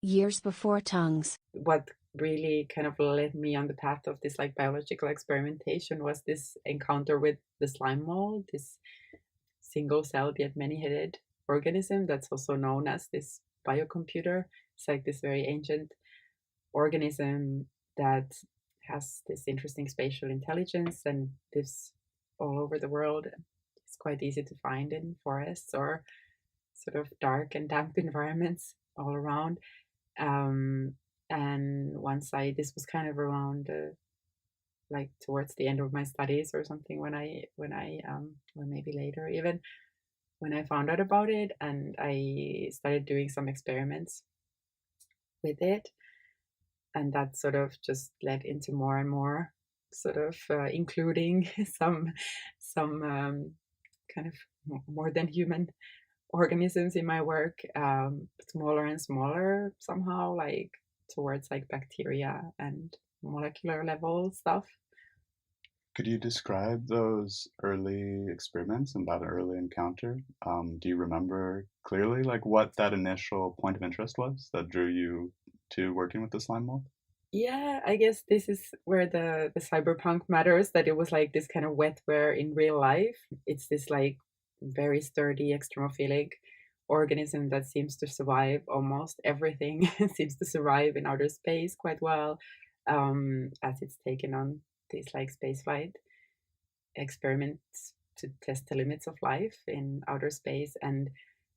Years before tongues. What really kind of led me on the path of this like biological experimentation was this encounter with the slime mold, this single-celled yet many-headed organism that's also known as this biocomputer. It's like this very ancient organism that has this interesting spatial intelligence and lives all over the world. It's quite easy to find in forests or sort of dark and damp environments all around. Um, and this was kind of around like towards the end of my studies or something or maybe later even, when I found out about it, and I started doing some experiments with it, and that sort of just led into more and more sort of including some kind of more than human organisms in my work, smaller and smaller somehow, like towards like bacteria and molecular level stuff. Could you describe those early experiments and that early encounter? Do you remember clearly like what that initial point of interest was that drew you to working with the slime mold? Yeah, I guess this is where the cyberpunk matters, that it was like this kind of wetware in real life. It's this like very sturdy extremophilic organism that seems to survive almost everything, seems to survive in outer space quite well, as it's taken on these like spaceflight experiments to test the limits of life in outer space. And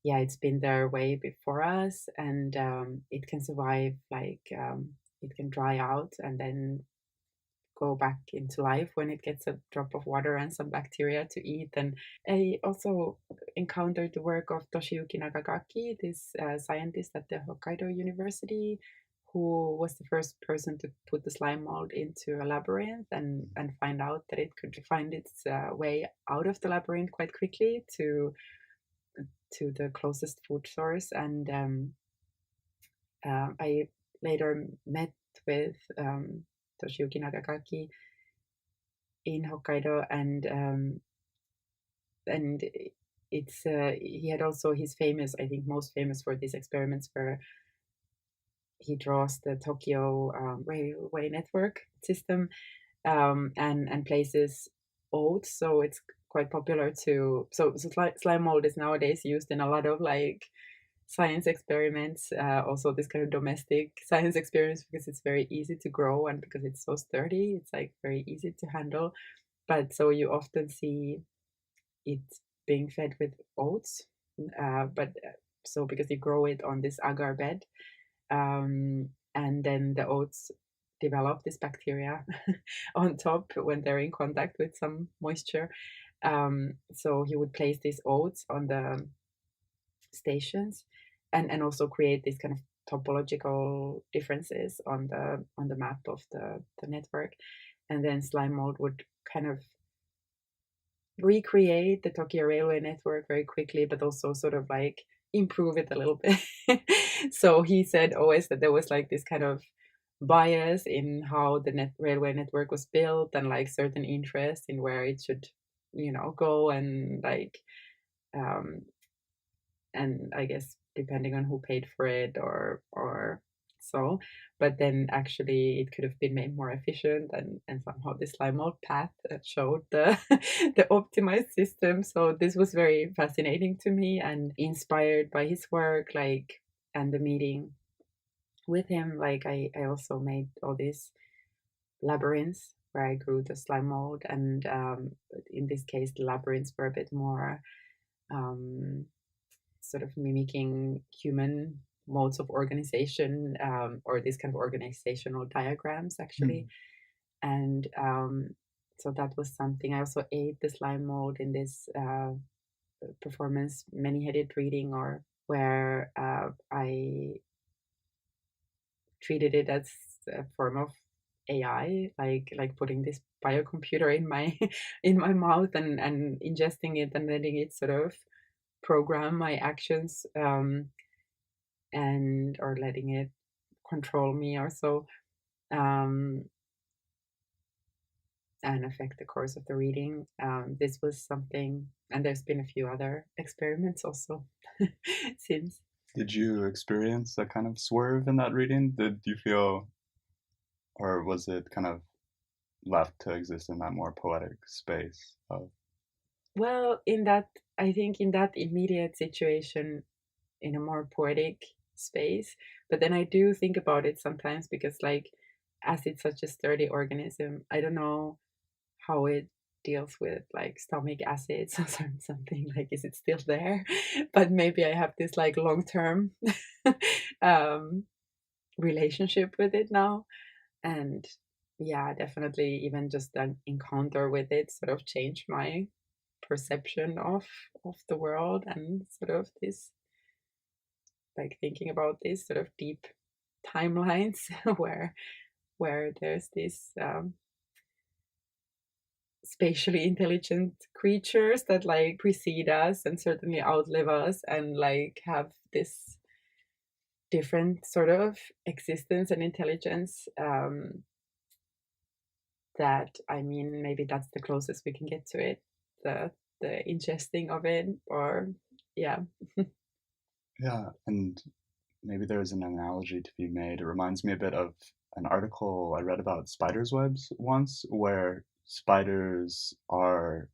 yeah, it's been there way before us, and it can survive like it can dry out and then go back into life when it gets a drop of water and some bacteria to eat. And I also encountered the work of Toshiyuki Nagagaki, this scientist at the Hokkaido University, who was the first person to put the slime mold into a labyrinth and find out that it could find its way out of the labyrinth quite quickly to the closest food source. And I later met with Toshiyuki Nagagaki in Hokkaido, and it's he had also his famous, I think most famous for these experiments, where he draws the Tokyo railway network system, and places oats. So it's quite popular to slime mold is nowadays used in a lot of like science experiments, also this kind of domestic science experiments, because it's very easy to grow and because it's so sturdy, it's like very easy to handle. But so you often see it being fed with oats, but so because you grow it on this agar bed, and then the oats develop this bacteria on top when they're in contact with some moisture. So he would place these oats on the stations, and also create these kind of topological differences on the map of the network. And then slime mold would kind of recreate the Tokyo railway network very quickly, but also sort of like improve it a little bit. So he said always that there was like this kind of bias in how the railway network was built, and like certain interest in where it should, go, and like um and I guess depending on who paid for it, or so. But then actually it could have been made more efficient, and somehow this slime mold path showed the the optimized system. So this was very fascinating to me, and inspired by his work, like, and the meeting with him, like I also made all these labyrinths where I grew the slime mold. And in this case the labyrinths were a bit more um sort of mimicking human modes of organization, or these kind of organizational diagrams actually. Mm. And so that was something. I also ate the slime mold in this performance many-headed reading, or where I treated it as a form of AI, like putting this biocomputer in my in my mouth, and ingesting it and letting it sort of program my actions, and or letting it control me or so, um, and affect the course of the reading. This was something, and there's been a few other experiments also since. Did you experience a kind of swerve in that reading? Did you feel, or was it kind of left to exist in that more poetic space of, Well, in that, I think in that immediate situation, in a more poetic space. But then I do think about it sometimes because, like, as it's such a sturdy organism, I don't know how it deals with like stomach acids or something. Like, is it still there? But maybe I have this like long term um, relationship with it now. And yeah, definitely, even just an encounter with it sort of changed my perception of the world, and sort of this, like, thinking about these sort of deep timelines where there's this spatially intelligent creatures that like precede us and certainly outlive us and like have this different sort of existence and intelligence, that, I mean, maybe that's the closest we can get to it, the the ingesting of it, or yeah. yeah, and maybe there's an analogy to be made. It reminds me a bit of an article I read about spiders' webs once, where spiders are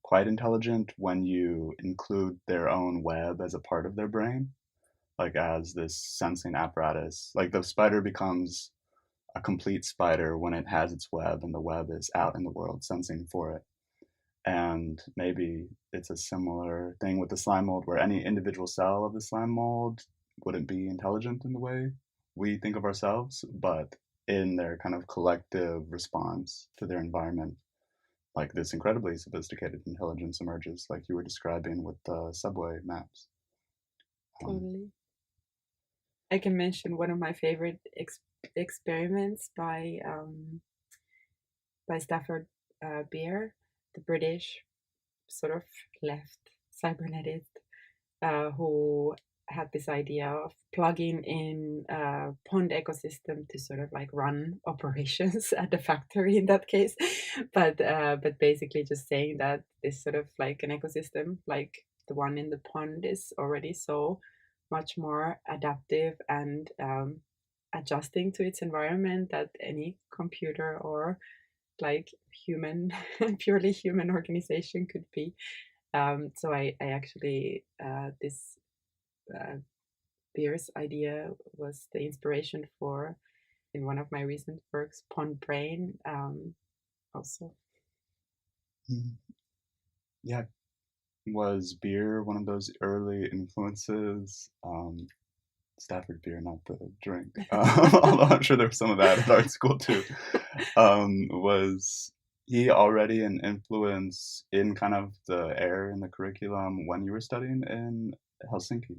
quite intelligent when you include their own web as a part of their brain, like as this sensing apparatus. Like the spider becomes a complete spider when it has its web and the web is out in the world sensing for it. And maybe it's a similar thing with the slime mold, where any individual cell of the slime mold wouldn't be intelligent in the way we think of ourselves, but in their kind of collective response to their environment, like this incredibly sophisticated intelligence emerges, like you were describing with the subway maps. Um, Totally. I can mention one of my favorite experiments by Stafford Beer, the British sort of left cybernetist, who had this idea of plugging in a pond ecosystem to sort of like run operations at the factory in that case, but basically just saying that this sort of like an ecosystem like the one in the pond is already so much more adaptive and adjusting to its environment that any computer or like human purely human organization could be. So I actually, this uh, Beer's idea was the inspiration for, in one of my recent works, Pond Brain, also. mm, yeah, was beer one of those early influences? Stafford beer, not the drink. Although I'm sure there was some of that at art school too. Was he already an influence in kind of the air in the curriculum when you were studying in Helsinki?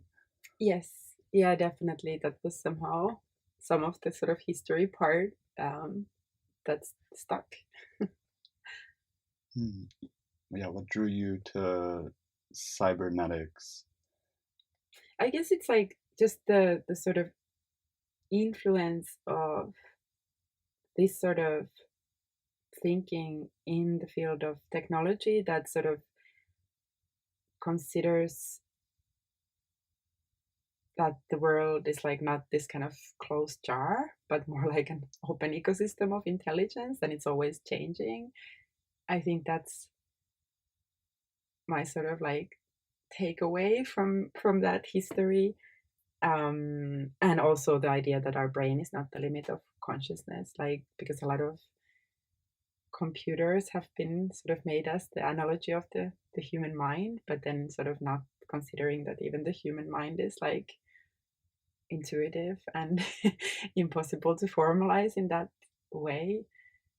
Yes, yeah, definitely. That was somehow some of the sort of history part, that's stuck. Hmm. Yeah, what drew you to cybernetics? I guess it's like just the sort of influence of this sort of thinking in the field of technology that sort of considers that the world is like not this kind of closed jar, but more like an open ecosystem of intelligence, and it's always changing. I think that's my sort of like takeaway from that history, and also the idea that our brain is not the limit of consciousness, like, because a lot of computers have been sort of made as the analogy of the human mind, but then sort of not considering that even the human mind is like intuitive and impossible to formalize in that way.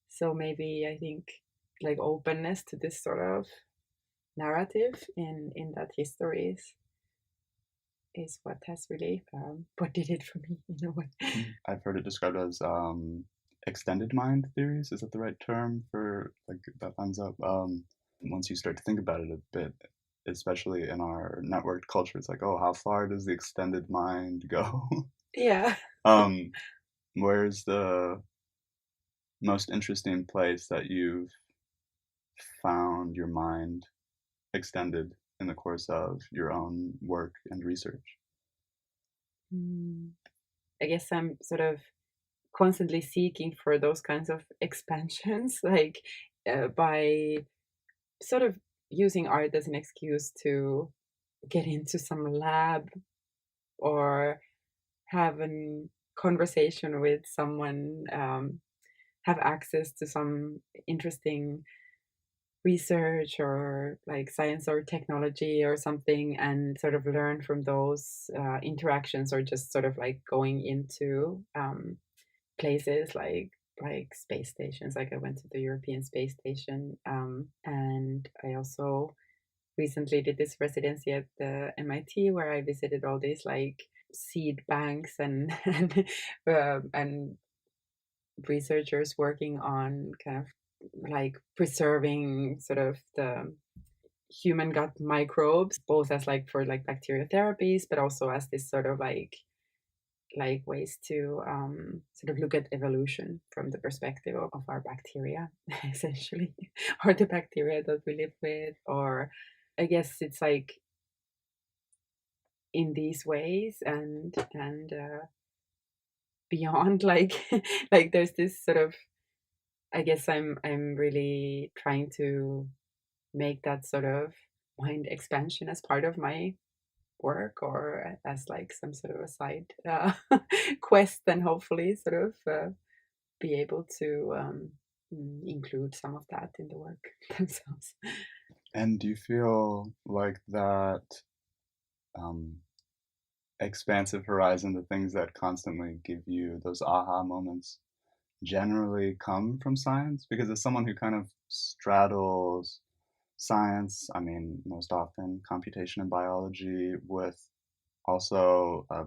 So maybe I think like openness to this sort of narrative in that history is what has really, what did it for me in a way. I've heard it described as extended mind theories. Is that the right term for like that lines up? Once you start to think about it a bit, especially in our networked culture, it's like, oh, how far does the extended mind go? Yeah. um, where's the most interesting place that you've found your mind extended in the course of your own work and research? I guess I'm sort of constantly seeking for those kinds of expansions, like by sort of using art as an excuse to get into some lab or have a conversation with someone, have access to some interesting research or like science or technology or something, and sort of learn from those interactions, or just sort of like going into places like space stations. Like I went to the European Space Station, and I also recently did this residency at the MIT where I visited all these like seed banks and and researchers working on kind of like preserving sort of the human gut microbes, both as like for like bacterial therapies, but also as this sort of like ways to sort of look at evolution from the perspective of our bacteria, essentially, or the bacteria that we live with. Or I guess it's like in these ways and beyond, like like there's this sort of, I guess I'm really trying to make that sort of mind expansion as part of my work, or as like some sort of a side quest, and hopefully sort of be able to include some of that in the work themselves. And do you feel like that um, expansive horizon, the things that constantly give you those aha moments, generally come from science? Because as someone who kind of straddles science, I mean, most often computation and biology, with also a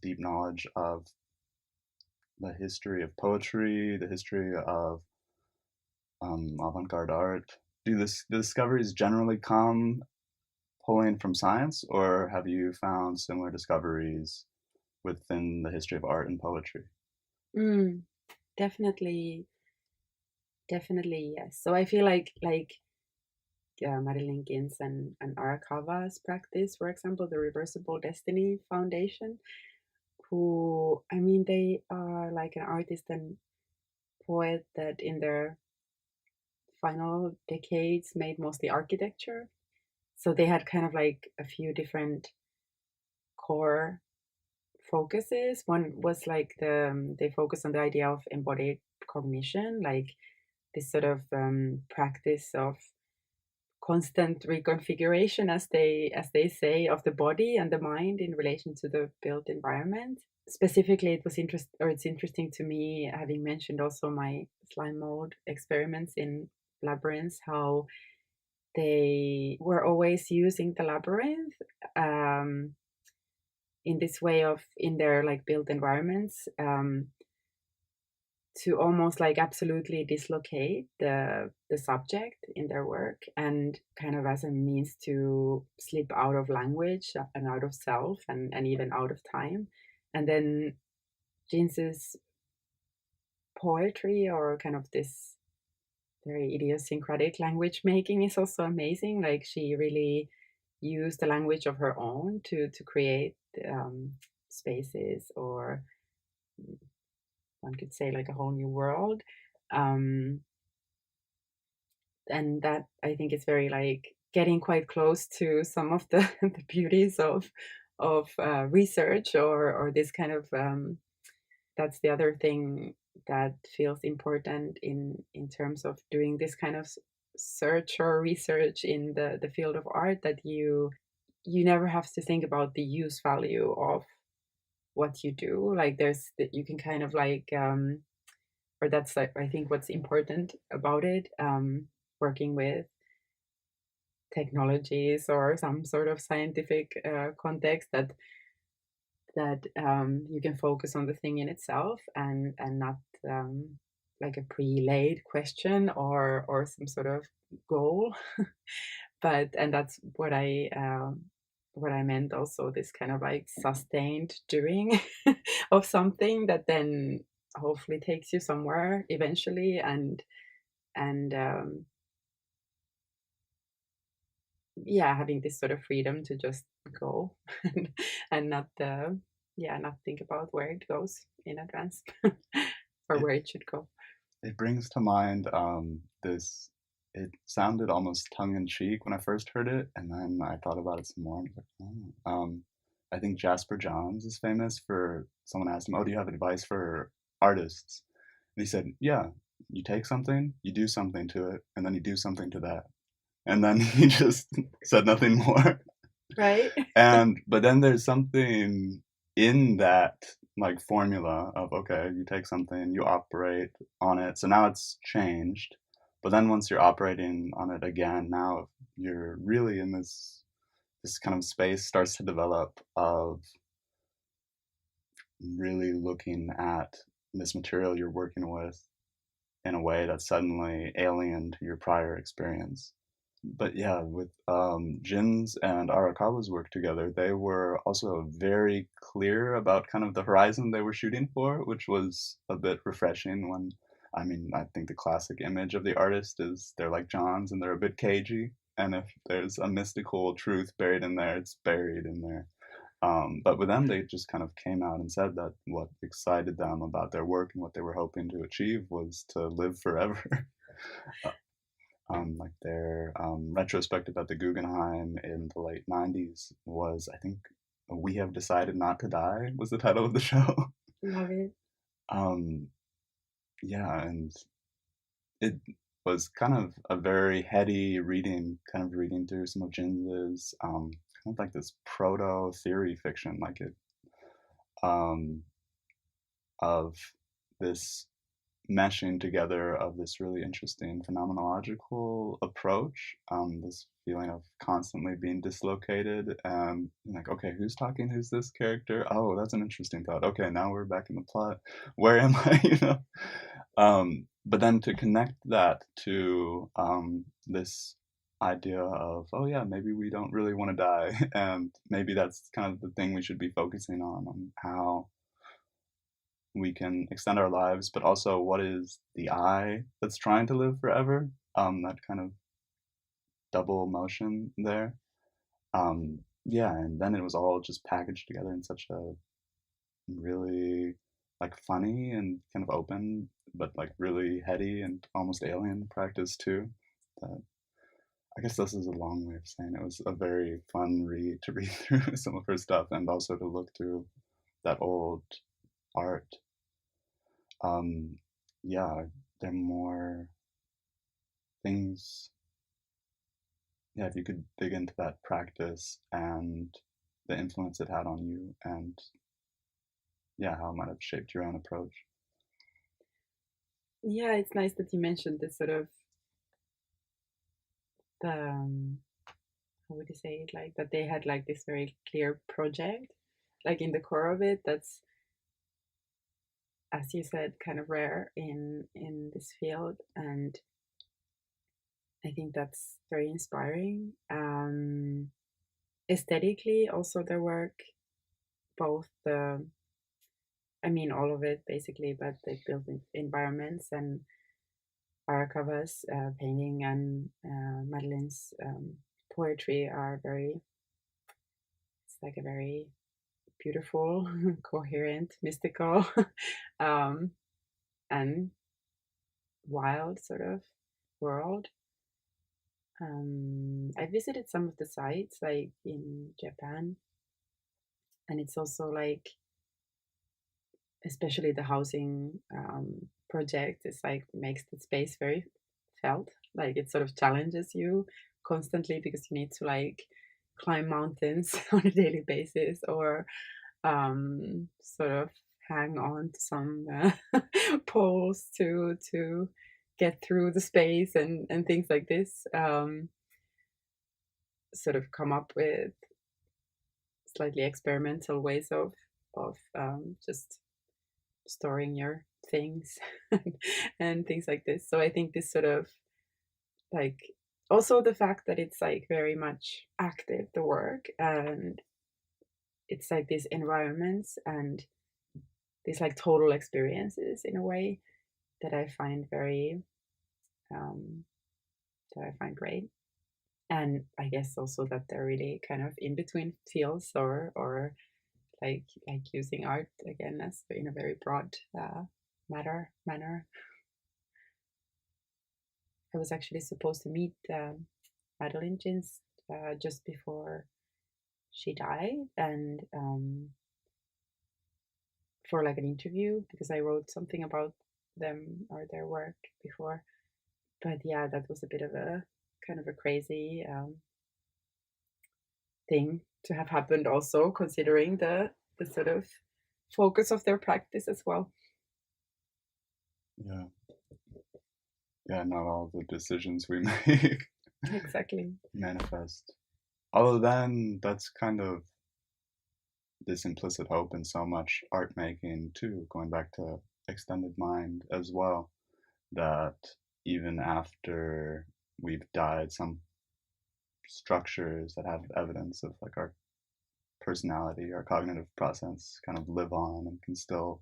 deep knowledge of the history of poetry, the history of avant-garde art, the discoveries generally come pulling from science, or have you found similar discoveries within the history of art and poetry? Mm, definitely, definitely, yes. So I feel like Marilyn Gins and Arakawa's practice, for example, the Reversible Destiny Foundation, who, I mean, they are like an artist and poet that in their final decades made mostly architecture. So they had kind of like a few different core focuses. One was like they focus on the idea of embodied cognition, like this sort of practice of constant reconfiguration, as they say, of the body and the mind in relation to the built environment. Specifically, it's interesting to me, having mentioned also my slime mold experiments in labyrinths, how they were always using the labyrinth um, in this way of in their like built environments, to almost like absolutely dislocate the subject in their work, and kind of as a means to slip out of language and out of self, and even out of time. And then Jeans's poetry, or kind of this very idiosyncratic language making, is also amazing. Like she really used the language of her own to create spaces, or one could say like a whole new world. Um, and that, I think, is very like getting quite close to some of the, the beauties of research, or this kind of that's the other thing that feels important in terms of doing this kind of search or research in the field of art, that you never have to think about the use value of what you do. Like there's that you can kind of like or that's like, I think what's important about it, working with technologies or some sort of scientific context, that you can focus on the thing in itself, and not like a pre-laid question or some sort of goal. But and that's what I meant also, this kind of like sustained doing of something that then hopefully takes you somewhere eventually, and yeah, having this sort of freedom to just go and not yeah, not think about where it goes in advance or It where it should go. it brings to mind this. It sounded almost tongue in cheek when I first heard it, and then I thought about it some more. And I was like, oh. I think Jasper Johns is famous for someone asked him, "Oh, do you have advice for artists?" And he said, "Yeah, you take something, you do something to it, and then you do something to that." And then he just said nothing more. Right? And but then there's something in that like formula of okay, you take something, you operate on it. So now it's changed. But then once you're operating on it again, now you're really in this kind of space starts to develop of really looking at this material you're working with in a way that's suddenly alien to your prior experience. But yeah, with Jin's and Arakawa's work together, they were also very clear about kind of the horizon they were shooting for, which was a bit refreshing when, I mean, I think the classic image of the artist is they're like Johns and they're a bit cagey. And if there's a mystical truth buried in there, it's buried in there. But with them, they just kind of came out and said that what excited them about their work and what they were hoping to achieve was to live forever. Like their retrospective at the Guggenheim in the late 90s was, I think, We Have Decided Not to Die was the title of the show. Love it. um, yeah, and it was kind of a very heady reading, kind of reading through some of Jin's, kind of like this proto theory fiction, like it, um, of this meshing together of this really interesting phenomenological approach, this feeling of constantly being dislocated and like, okay, who's talking? Who's this character? Oh, that's an interesting thought. Okay, now we're back in the plot. Where am I? You know? But then to connect that to this idea of, oh yeah, maybe we don't really want to die, and maybe that's kind of the thing we should be focusing on how we can extend our lives, but also what is the I that's trying to live forever? That kind of double motion there. Yeah, and then it was all just packaged together in such a really like funny and kind of open, but like really heady and almost alien practice too. That I guess this is a long way of saying it was a very fun read to read through some of her stuff and also to look through that old art. Um, yeah, they're more things. Yeah, if you could dig into that practice and the influence it had on you, and yeah, how it might have shaped your own approach. Yeah, it's nice that you mentioned this sort of the how would you say it, like that they had like this very clear project, like in the core of it. That's, as you said, kind of rare in this field, and I think that's very inspiring. Aesthetically, also their work, both the, I mean, all of it basically, but they built environments, and Arakawa's painting and Madeline's poetry are very, it's like a very beautiful, coherent, mystical, um, and wild sort of world. I visited some of the sites like in Japan, and it's also like, especially the housing project, is like makes the space very felt. Like it sort of challenges you constantly because you need to like climb mountains on a daily basis, or sort of hang on to some poles to get through the space, and things like this. Sort of come up with slightly experimental ways of just storing your things and things like this. So I think this sort of like, also the fact that it's like very much active, the work, and it's like these environments and these like total experiences in a way that I find very um, that I find great. And I guess also that they're really kind of in between fields, or like using art again as in a very broad manner. I was actually supposed to meet Madeline Jins just before she died, and for like an interview, because I wrote something about them or their work before. But yeah, that was a bit of a kind of a crazy thing to have happened, also considering the sort of focus of their practice as well. Yeah. Yeah, not all the decisions we make Exactly. manifest. Although then that's kind of this implicit hope in so much art making too, going back to extended mind as well, that even after we've died, some structures that have evidence of like our personality, our cognitive process kind of live on and can still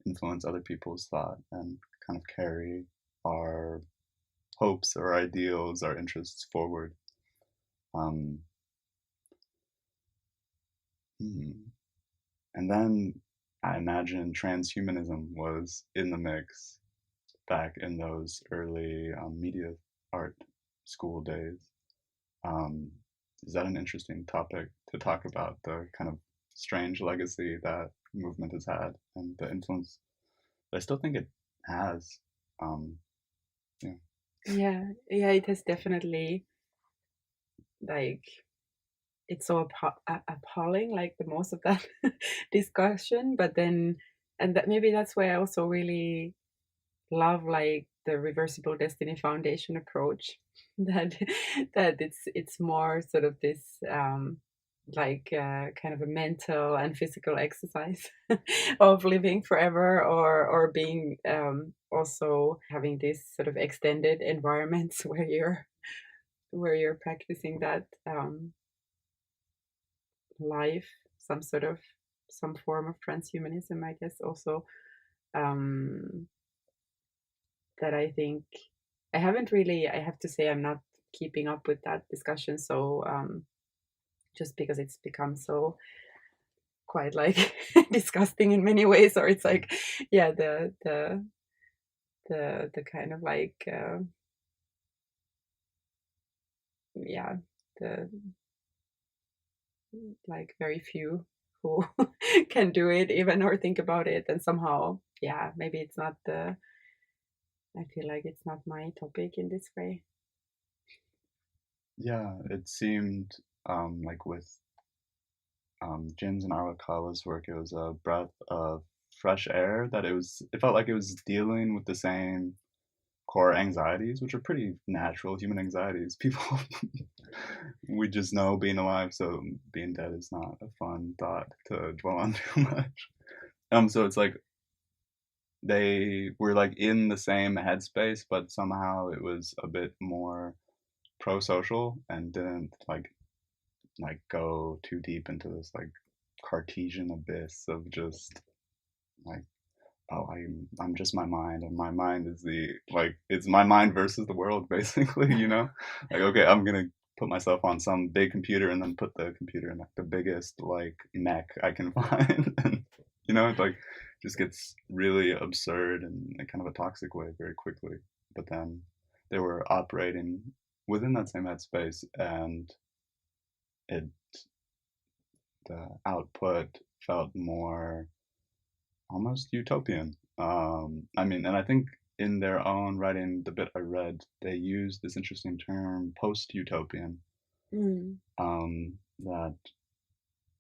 influence other people's thought and kind of carry our hopes or ideals, our interests forward. Um, And then I imagine transhumanism was in the mix back in those early media art school days. Um, is that an interesting topic to talk about? The kind of strange legacy that movement has had and the influence that I still think it has. Um, yeah. Yeah, it has definitely, like, it's so appalling, like the most of that discussion. But then, and that maybe that's why I also really love like the reversible destiny foundation approach, that it's more sort of this like kind of a mental and physical exercise of living forever, or being also having this sort of extended environments where you're practicing that life, some form of transhumanism, I guess, also, um, that I think I haven't really, I have to say, I'm not keeping up with that discussion. So just because it's become so quite like disgusting in many ways, or it's like, yeah, the kind of like yeah, the like very few who can do it even or think about it, and somehow, yeah, maybe it's not the, I feel like it's not my topic in this way. Yeah, it seemed like with Jin's and Arakawa's work, it was a breath of fresh air that it felt like it was dealing with the same core anxieties, which are pretty natural human anxieties. People, we just know being alive, so being dead is not a fun thought to dwell on too much. So it's like they were like in the same headspace, but somehow it was a bit more pro-social and didn't like go too deep into this like Cartesian abyss of just like, oh, I'm just my mind, and my mind is the like it's my mind versus the world basically, you know? Like, okay, I'm gonna put myself on some big computer and then put the computer in like the biggest like mech I can find, and you know, it like just gets really absurd and in kind of a toxic way very quickly. But then they were operating within that same headspace, and it the output felt more almost utopian. I mean, and I think in their own writing, the bit I read, they used this interesting term, post-utopian. Mm. That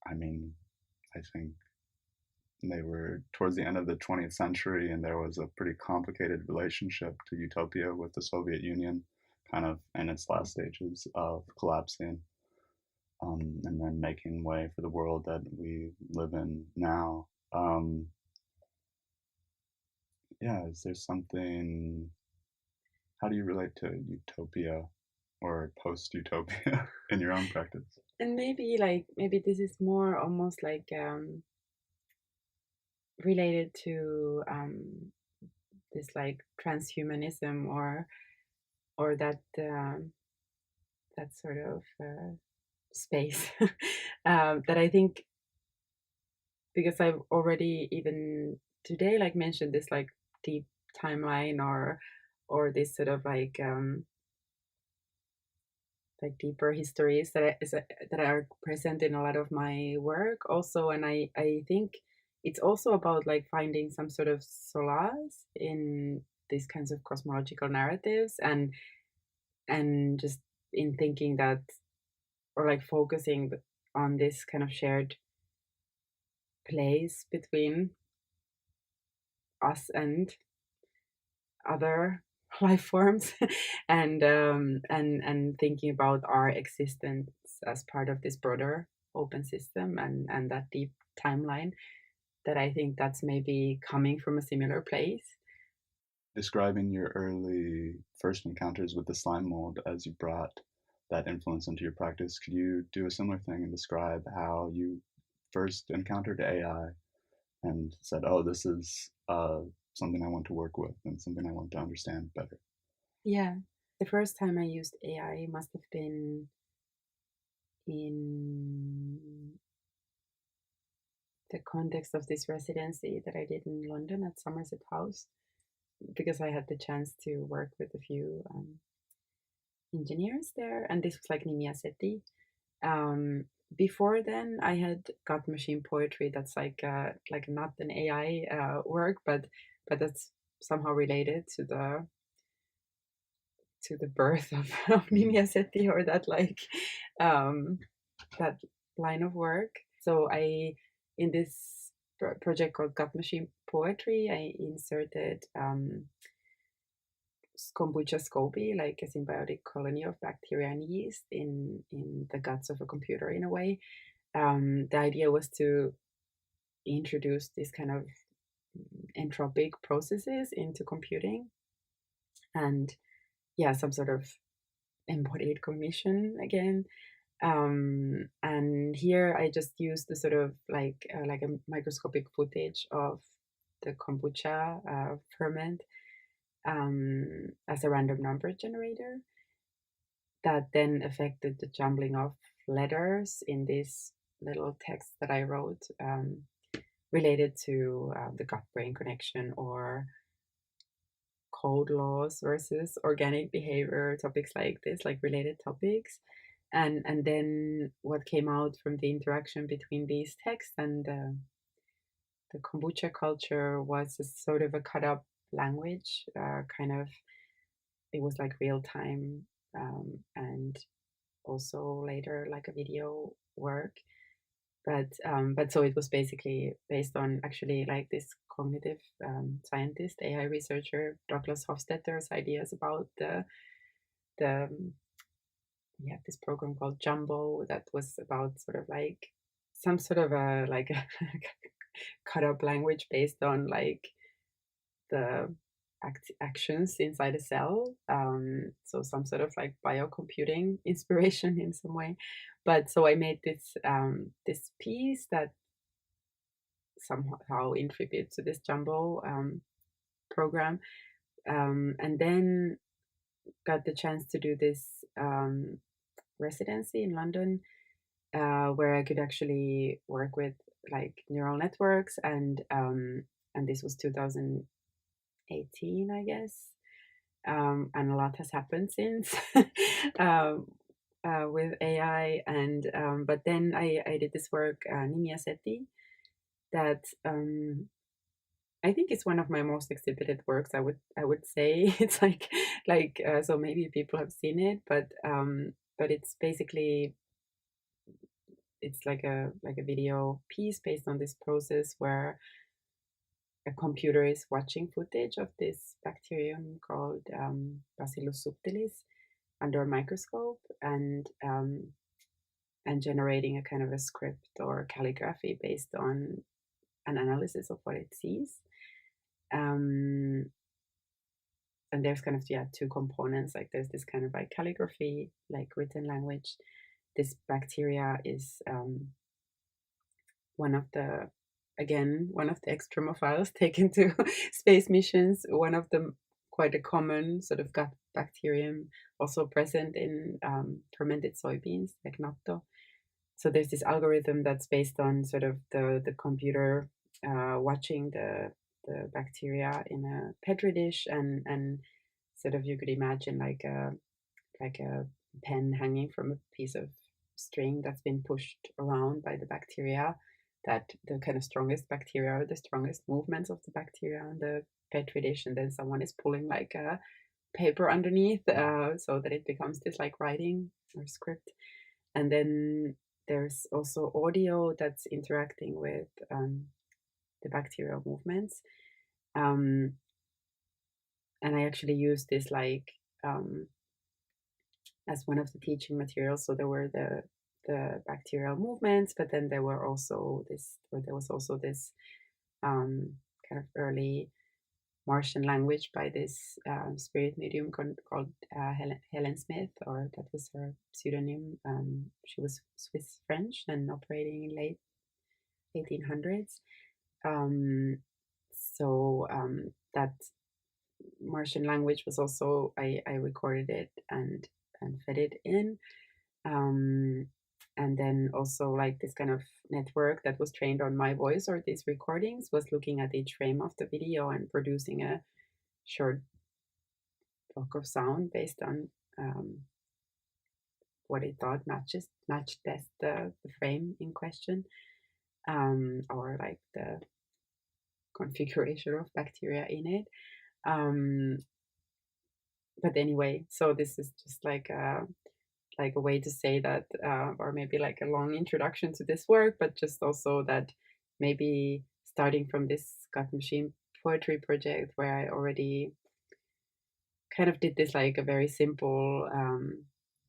I mean, I think they were towards the end of the 20th century, and there was a pretty complicated relationship to utopia with the Soviet Union, kind of in its last stages of collapsing, and then making way for the world that we live in now. Yeah, is there something, how do you relate to utopia or post-utopia in your own practice? And maybe like, maybe this is more almost like related to this like transhumanism, or that that sort of space that I think because I've already even today like mentioned this like deep timeline or this sort of like deeper histories that are present in a lot of my work also, and I think it's also about like finding some sort of solace in these kinds of cosmological narratives, and just in thinking that, or like focusing on this kind of shared place between us and other life forms, and thinking about our existence as part of this broader open system, and that deep timeline, that I think that's maybe coming from a similar place. Describing your early first encounters with the slime mold as you brought that influence into your practice, could you do a similar thing and describe how you first encountered AI and said, "Oh, this is something I want to work with and something I want to understand better"? Yeah, the first time I used AI must have been in the context of this residency that I did in London at Somerset House, because I had the chance to work with a few engineers there, and this was like Nimia Seti. Before then, I had got machine poetry. That's like not an AI work, but that's somehow related to the birth of Nimia Seti, or that like um, that line of work. So I, in this project called Gut Machine Poetry, I inserted kombucha scoby, like a symbiotic colony of bacteria and yeast, in the guts of a computer in a way. The idea was to introduce this kind of entropic processes into computing, and yeah, some sort of embodied cognition again. And here I just used the sort of like a microscopic footage of the kombucha ferment as a random number generator that then affected the jumbling of letters in this little text that I wrote, related to the gut-brain connection, or code laws versus organic behavior, topics like this, like related topics. And then what came out from the interaction between these texts and the kombucha culture was a sort of a cut up language, kind of, it was like real time, and also later like a video work. But so it was basically based on actually like this cognitive scientist, AI researcher Douglas Hofstetter's ideas about the we have this program called Jumbo that was about sort of like some sort of a like a cut up language based on like the actions inside a cell. So some sort of like biocomputing inspiration in some way. But so I made this piece that somehow in tribute to this Jumbo program, and then got the chance to do this residency in London, where I could actually work with like neural networks, and this was 2018, I guess, and a lot has happened since um, with AI, and but then I did this work, Nimia Seti, that I think it's one of my most exhibited works. I would say it's so maybe people have seen it, but it's basically, it's like a video piece based on this process where a computer is watching footage of this bacterium called Bacillus subtilis under a microscope, and generating a kind of a script or calligraphy based on an analysis of what it sees. And there's kind of, yeah, two components. Like there's this kind of like calligraphy, like written language. This bacteria is one of the extremophiles taken to space missions. One of them, quite a common sort of gut bacterium, also present in fermented soybeans like natto. So there's this algorithm that's based on sort of the computer watching the bacteria in a petri dish, and sort of you could imagine like a pen hanging from a piece of string that's been pushed around by the bacteria, that the kind of strongest bacteria or the strongest movements of the bacteria on the petri dish, and then someone is pulling like a paper underneath so that it becomes this like writing or script. And then there's also audio that's interacting with the bacterial movements. And I actually used this like as one of the teaching materials. So there were the bacterial movements, but then there was also this kind of early Martian language by this spirit medium called Helen Smith, or that was her pseudonym. She was Swiss French and operating in late 1800s. That Martian language was also, I recorded it and fed it in. And then also like this kind of network that was trained on my voice or these recordings was looking at each frame of the video and producing a short block of sound based on what it thought matched best the frame in question, or like the configuration of bacteria in it. But anyway, so this is just like a way to say that, or maybe like a long introduction to this work, but just also that maybe starting from this gut machine poetry project where I already kind of did this like a very simple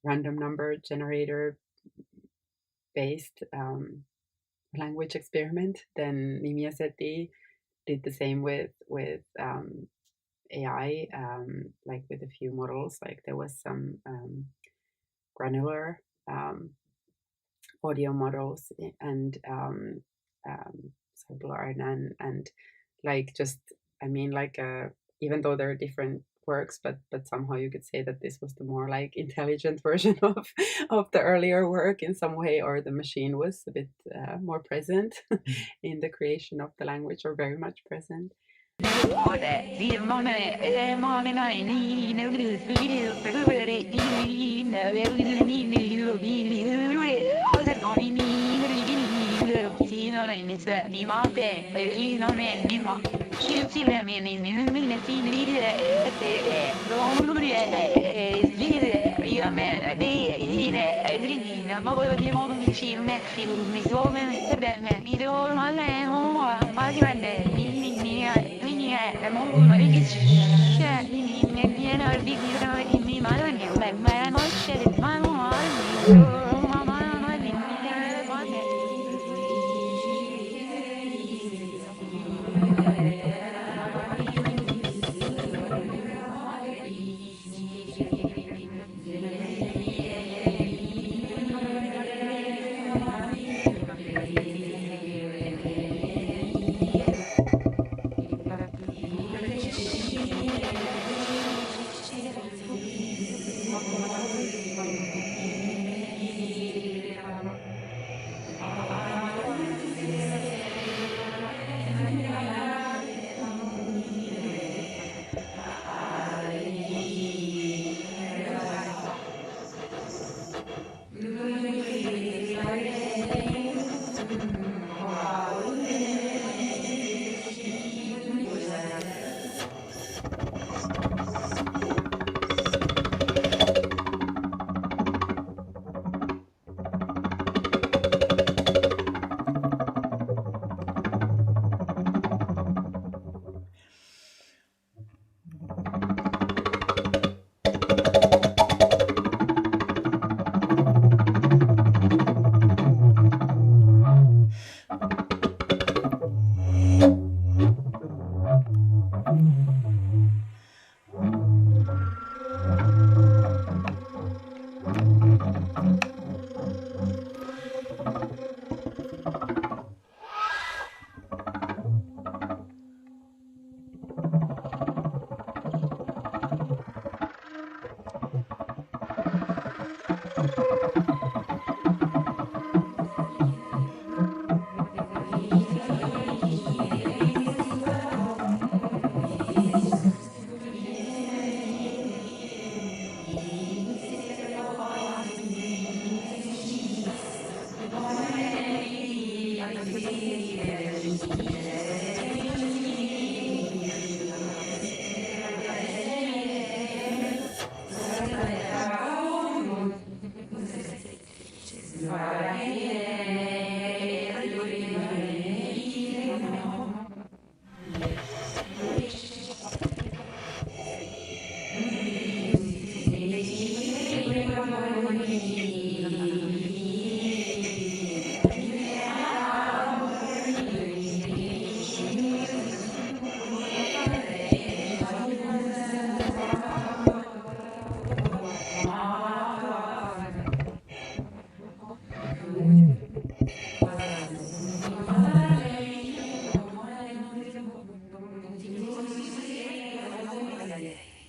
random number generator based language experiment, then Mimi Assetti did the same with AI, like with a few models. Like there was some granular audio models and Sablar and like just, I mean, like even though there are different works, but somehow you could say that this was the more like intelligent version of the earlier work in some way, or the machine was a bit more present in the creation of the language, or very much present.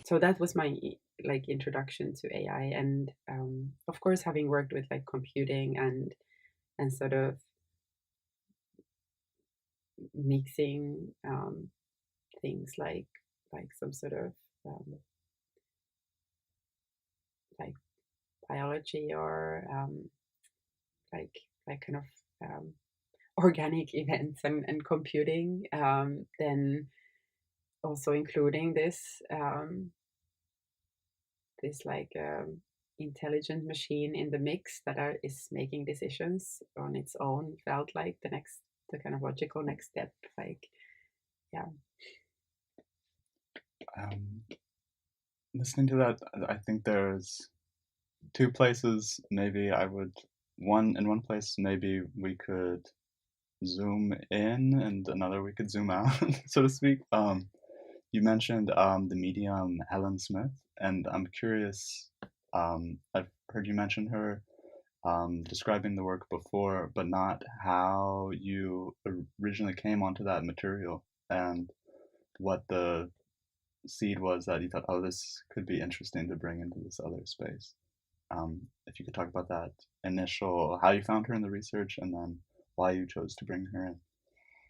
so that was my like introduction to AI, and of course, having worked with like computing and sort of mixing things like some sort of like biology or like kind of organic events and computing, then also including this like intelligent machine in the mix that is making decisions on its own felt like the kind of logical next step. Like, yeah. Listening to that, I think there's two places maybe I would in one place maybe we could zoom in and another we could zoom out, so to speak. You mentioned the medium Helen Smith, and I'm curious. I've heard you mention her describing the work before, but not how you originally came onto that material and what the seed was that you thought, oh, this could be interesting to bring into this other space. If you could talk about that initial, how you found her in the research, and then why you chose to bring her in.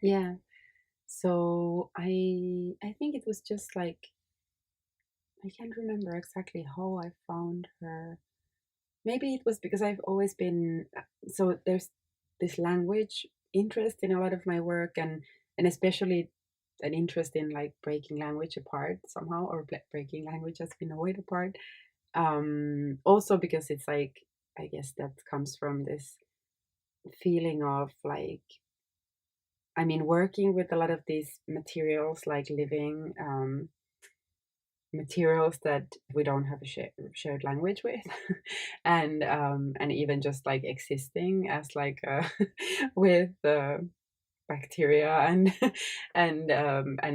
Yeah. So I think it was just like, I can't remember exactly how I found her. Maybe it was because I've always been, so there's this language interest in a lot of my work, and especially an interest in like breaking language apart somehow, or breaking language as we know it apart. Also because it's like, I guess that comes from this feeling of like, I mean, working with a lot of these materials, like living materials that we don't have a shared language with, and even just like existing as like with bacteria and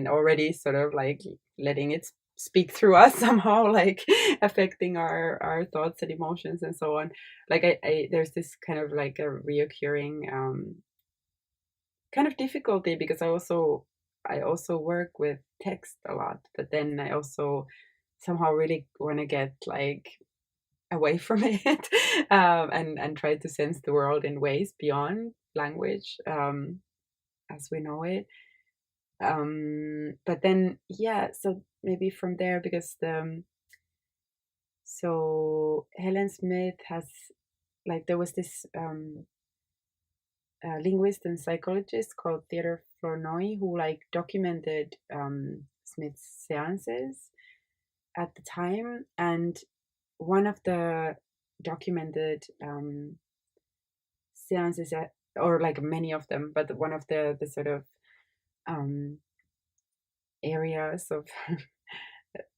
already sort of like letting it speak through us somehow, like affecting our thoughts and emotions and so on. Like I there's this kind of like a reoccurring kind of difficulty, because I also work with text a lot, but then I also somehow really want to get like away from it, and try to sense the world in ways beyond language, as we know it. But then, yeah, so maybe from there, because so Helen Smith has, like, there was this linguist and psychologist called Theodore Flournoy, who like documented Smith's seances at the time, and one of the documented seances, or like many of them, but one of the sort of um, areas of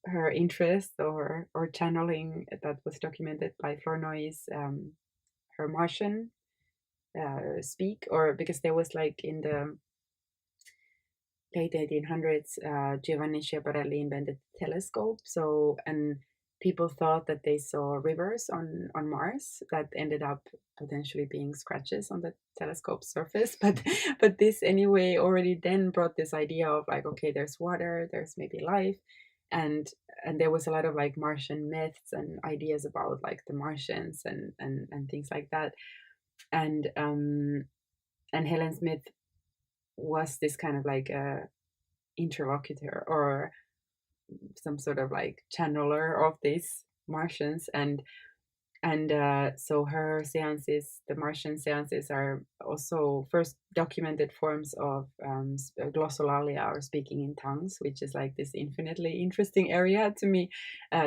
her interest or channeling that was documented by Flournoy is her Martian speak, or because there was like in the late 1800s, Giovanni Schiaparelli invented the telescope. So, and people thought that they saw rivers on Mars that ended up potentially being scratches on the telescope surface. But this anyway already then brought this idea of like, okay, there's water, there's maybe life, and there was a lot of like Martian myths and ideas about like the Martians and things like that, and Helen Smith was this kind of like a interlocutor or some sort of like channeler of these Martians, and so her seances, the Martian seances, are also first documented forms of glossolalia, or speaking in tongues, which is like this infinitely interesting area to me.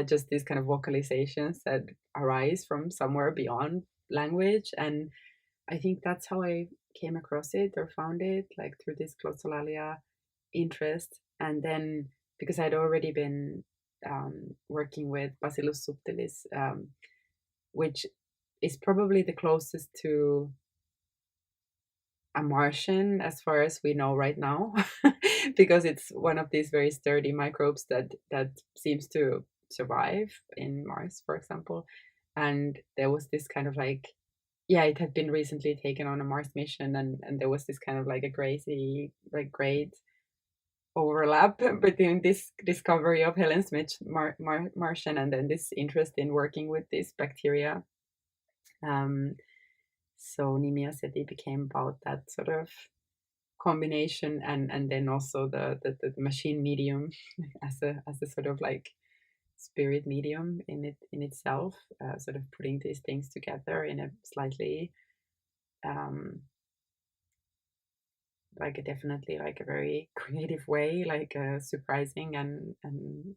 Just these kind of vocalizations that arise from somewhere beyond language, and I think that's how I came across it or found it, like through this glossolalia interest. And then because I'd already been working with Bacillus subtilis, which is probably the closest to a Martian as far as we know right now, because it's one of these very sturdy microbes that seems to survive in Mars, for example. And there was this kind of like, yeah, it had been recently taken on a Mars mission, and there was this kind of like a crazy, like great overlap between this discovery of Helen Smith's Martian and then this interest in working with these bacteria. So Nimia City became about that sort of combination, and then also the machine medium as a sort of like spirit medium in itself, sort of putting these things together in a slightly like definitely like a very creative way, like a surprising and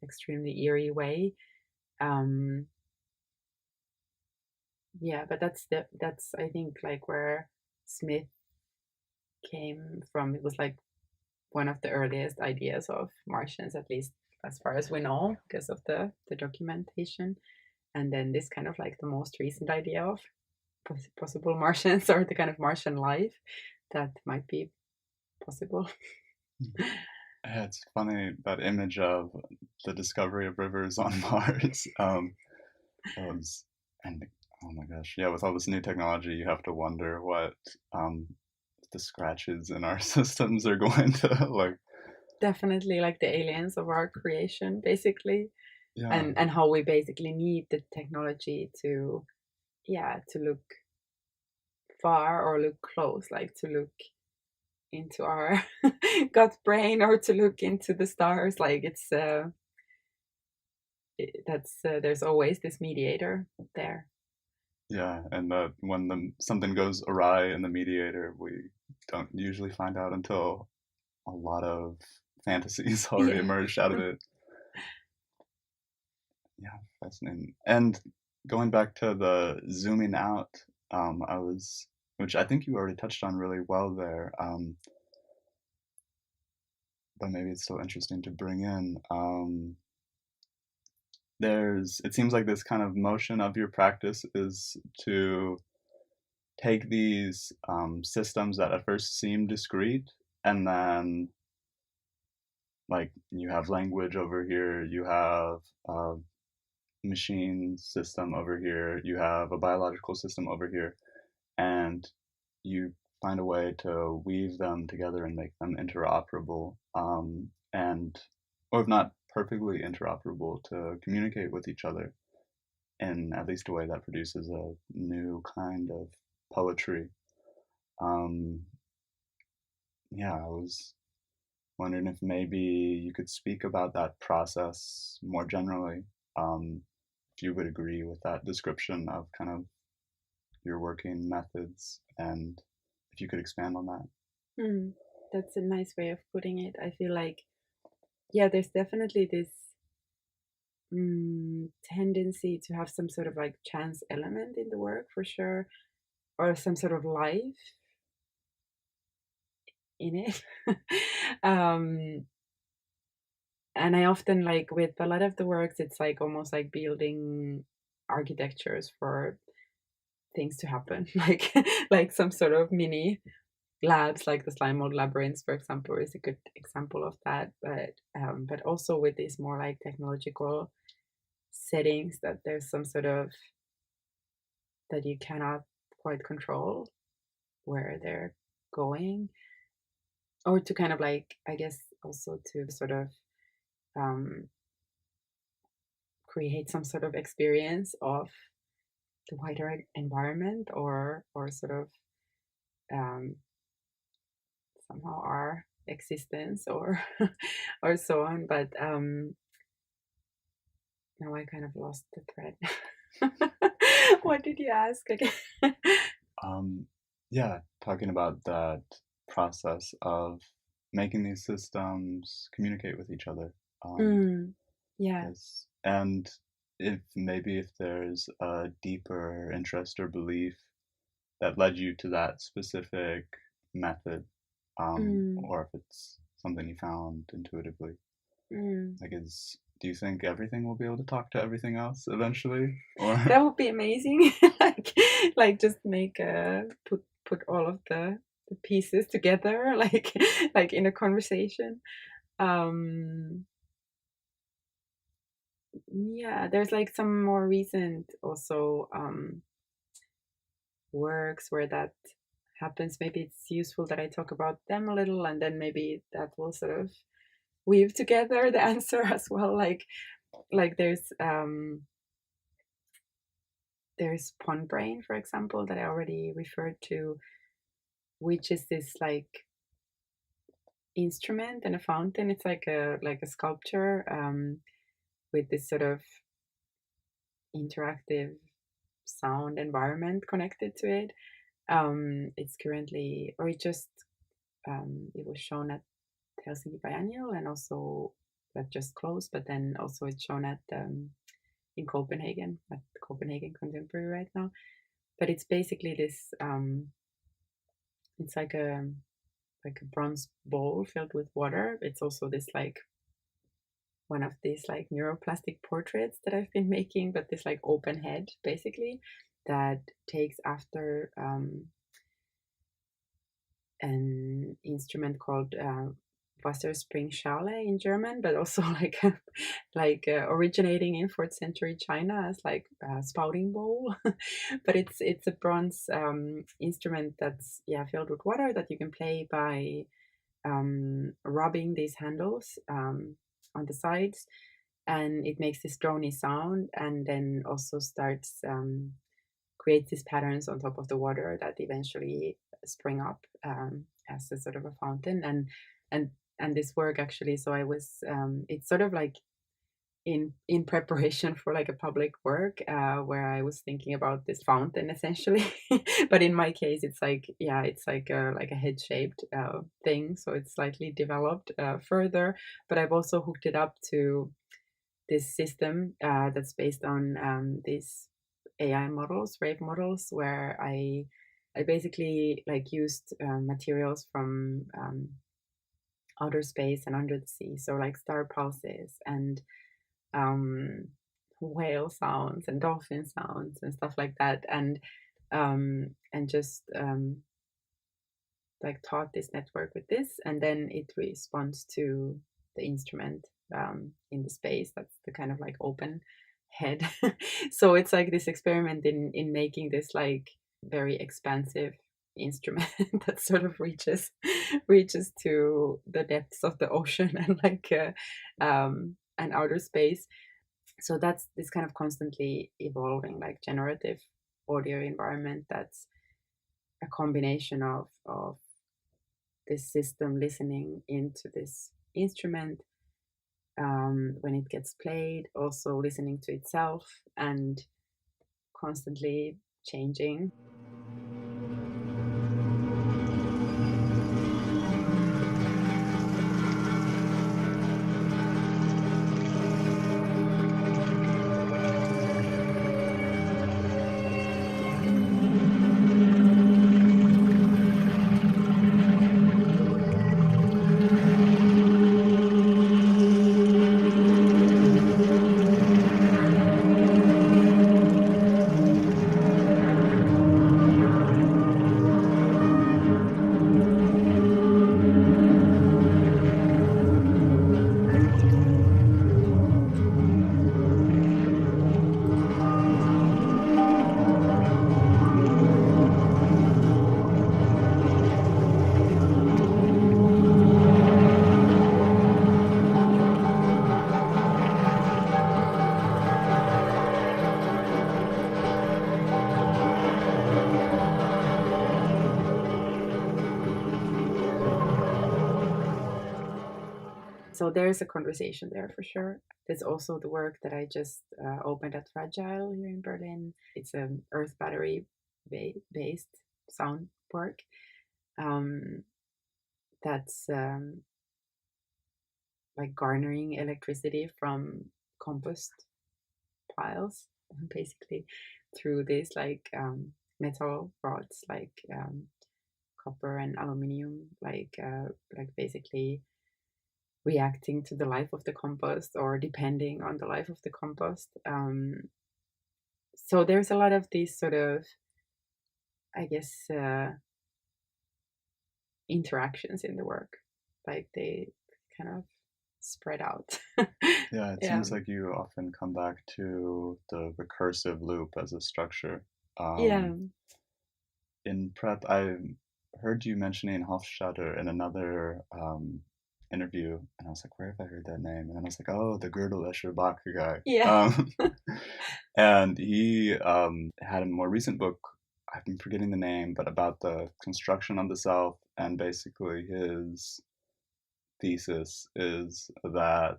extremely eerie way. Yeah, but that's I think like where Smith came from. It was like one of the earliest ideas of Martians, at least as far as we know, because of the documentation. And then this kind of like the most recent idea of possible Martians or the kind of Martian life that might be possible. Yeah, it's funny that image of the discovery of rivers on Mars. Was, and oh my gosh, yeah, with all this new technology, you have to wonder what um, the scratches in our systems are going to like. Definitely like the aliens of our creation, basically, Yeah, and how we basically need the technology to, yeah, to look far or look close, like to look into our gut brain or to look into the stars. Like it's that's there's always this mediator there. yeah, and that when something goes awry in the mediator, we don't usually find out until a lot of fantasies already Yeah. emerged out of it. Yeah, fascinating. And going back to the zooming out, I was, which I think you already touched on really well there, but maybe it's still interesting to bring in. It seems like this kind of motion of your practice is to take these systems that at first seem discrete, and then like you have language over here, you have a machine system over here, you have a biological system over here, and you find a way to weave them together and make them interoperable, and or if not perfectly interoperable, to communicate with each other in at least a way that produces a new kind of poetry. Um, yeah, I was wondering if maybe you could speak about that process more generally. If you would agree with that description of kind of your working methods, and if you could expand on that. Mm, that's a nice way of putting it. I feel like, yeah, there's definitely this tendency to have some sort of like chance element in the work for sure, or some sort of life in it. um, and I often like with a lot of the works, it's like almost like building architectures for things to happen, like some sort of mini labs, like the slime mold labyrinths, for example, is a good example of that. But also with these more like technological settings, that there's some sort of that you cannot quite control where they're going, or to kind of like, I guess also to sort of um, create some sort of experience of the wider environment, or sort of um, somehow our existence, or or so on. But now I kind of lost the thread. What did you ask again? Um, yeah, talking about that process of making these systems communicate with each other. Mm, yeah. Yes, and if there's a deeper interest or belief that led you to that specific method, Mm, or if it's something you found intuitively. mm. Like, do you think everything will be able to talk to everything else eventually? Or That would be amazing. like like just make put all of the pieces together, like in a conversation. Um yeah, there's like some more recent also works where that happens. Maybe it's useful that I talk about them a little, and then maybe that will sort of weave together the answer as well. Like there's pond brain, for example, that I already referred to, which is this like instrument and a fountain. It's like a sculpture with this sort of interactive sound environment connected to it. It's currently, or it just, it was shown at Helsinki Biennial, and also that just closed, but then also it's shown at in Copenhagen, at Copenhagen Contemporary right now. But it's basically this, it's like a bronze bowl filled with water. It's also this like one of these like neuroplastic portraits that I've been making, but this like open head basically that takes after an instrument called Wasserspringschale in German, but also originating in 4th century China as like a spouting bowl. But it's a bronze instrument that's filled with water that you can play by rubbing these handles on the sides, and it makes this drony sound, and then also starts creates these patterns on top of the water that eventually spring up as a sort of a fountain. And this work actually, so I was it's sort of like in preparation for like a public work where I was thinking about this fountain essentially. But in my case it's like a head shaped thing, so it's slightly developed further, but I've also hooked it up to this system that's based on these AI models, rave models, where I basically like used materials from outer space and under the sea, so like star pulses and whale sounds and dolphin sounds and stuff like that, and just like taught this network with this, and then it responds to the instrument in the space. That's the kind of like open head. So it's like this experiment in making this like very expansive instrument that sort of reaches to the depths of the ocean and like and outer space. So that's this kind of constantly evolving like generative audio environment that's a combination of this system listening into this instrument when it gets played, also listening to itself and constantly changing. So there's a conversation there for sure. There's also the work that I just opened at Fragile here in Berlin. It's an earth battery based sound work that's like garnering electricity from compost piles, basically through these like metal rods, like copper and aluminium, like basically reacting to the life of the compost or depending on the life of the compost. So there's a lot of these sort of, I guess, interactions in the work, like they kind of spread out. Yeah, it seems like you often come back to the recursive loop as a structure. Yeah. In prep, I heard you mentioning Hofstadter in another interview, and I was like, where have I heard that name? And then I was like, oh, the Gödel Escher Bacher guy. Yeah. And he had a more recent book, I'm forgetting the name, but about the construction of the self, and basically his thesis is that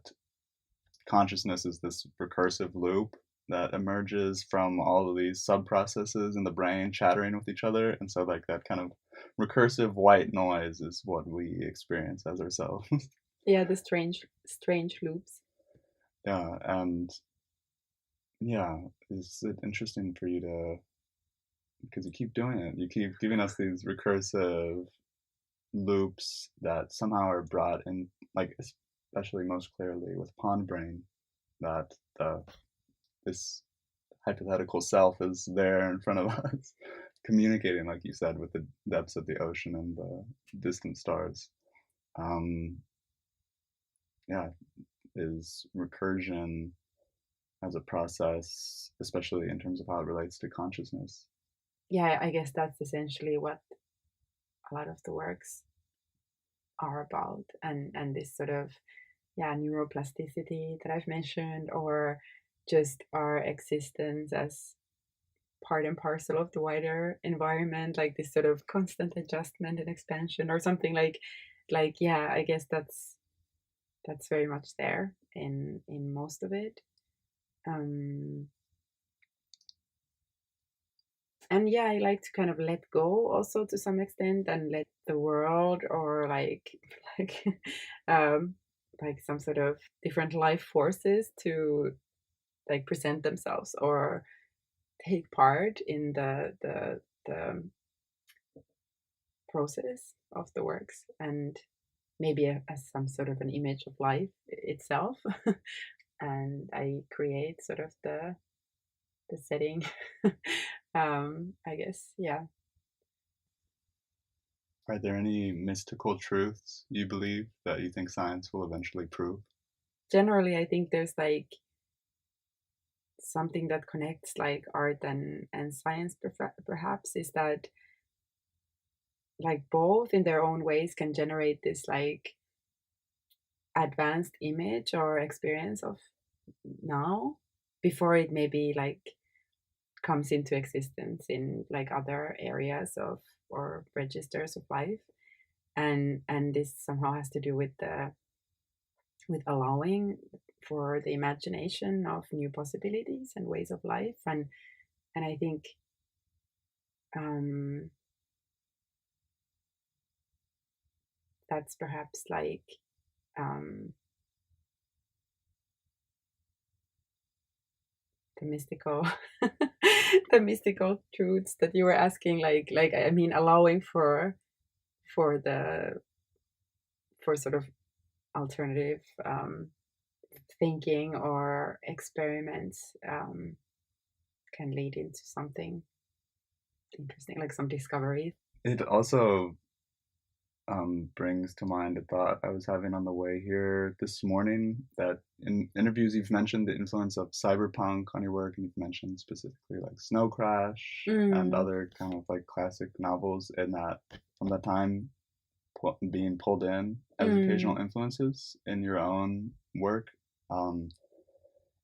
consciousness is this recursive loop that emerges from all of these sub processes in the brain chattering with each other, and so like that kind of recursive white noise is what we experience as ourselves. Yeah, the strange loops. Yeah, and yeah, is it interesting for you to, because you keep doing it, you keep giving us these recursive loops that somehow are brought in, like especially most clearly with pond brain, that this hypothetical self is there in front of us, communicating, like you said, with the depths of the ocean and the distant stars. Yeah, is recursion as a process, especially in terms of how it relates to consciousness. Yeah, I guess that's essentially what a lot of the works are about, and this sort of, yeah, neuroplasticity that I've mentioned, or just our existence as part and parcel of the wider environment, like this sort of constant adjustment and expansion, or something like yeah, I guess that's very much there in most of it. And yeah, I like to kind of let go also to some extent, and let the world, or like like um like some sort of different life forces to like present themselves or take part in the process of the works, and maybe as some sort of an image of life itself. And I create sort of the setting. I guess, yeah. Are there any mystical truths you believe that you think science will eventually prove? Generally, I think there's like something that connects like art and science, perhaps, is that like both in their own ways can generate this like advanced image or experience of now, before it maybe like comes into existence in like other areas of or registers of life. And this somehow has to do with allowing for the imagination of new possibilities and ways of life. And I think um that's perhaps like um the mystical the mystical truths that you were asking, like I mean, allowing for the for sort of alternative thinking or experiments, can lead into something interesting, like some discovery. It also brings to mind a thought I was having on the way here this morning, that in interviews you've mentioned the influence of cyberpunk on your work, and you've mentioned specifically like Snow Crash and Mm, other kind of like classic novels, and that from that time being pulled in as occasional mm, influences in your own work. Um,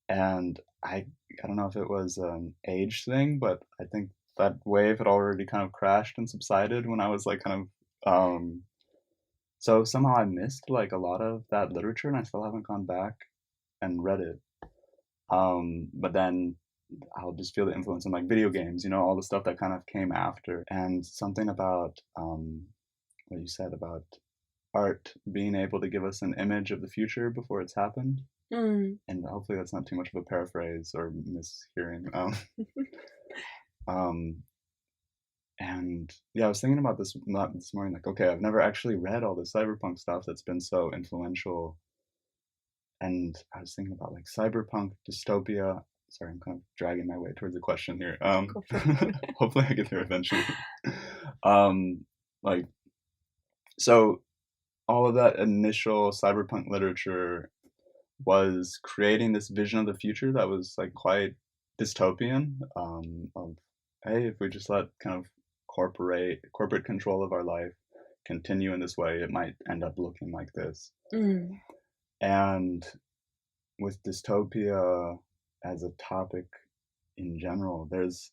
and I don't know if it was an age thing, but I think that wave had already kind of crashed and subsided when I was like kind of so somehow I missed like a lot of that literature, and I still haven't gone back and read it. But then I'll just feel the influence in like video games, you know, all the stuff that kind of came after, and something about what you said about art being able to give us an image of the future before it's happened. mm. And hopefully that's not too much of a paraphrase or mishearing. Um, and yeah, I was thinking about this not this morning, like, okay, I've never actually read all the cyberpunk stuff that's been so influential. And I was thinking about like cyberpunk dystopia. Sorry, I'm kind of dragging my way towards the question here. Go for it. Hopefully I get there eventually. um, like, so all of that initial cyberpunk literature was creating this vision of the future that was like quite dystopian, of hey, if we just let kind of corporate control of our life, continue in this way, it might end up looking like this. Mm. And with dystopia as a topic in general, there's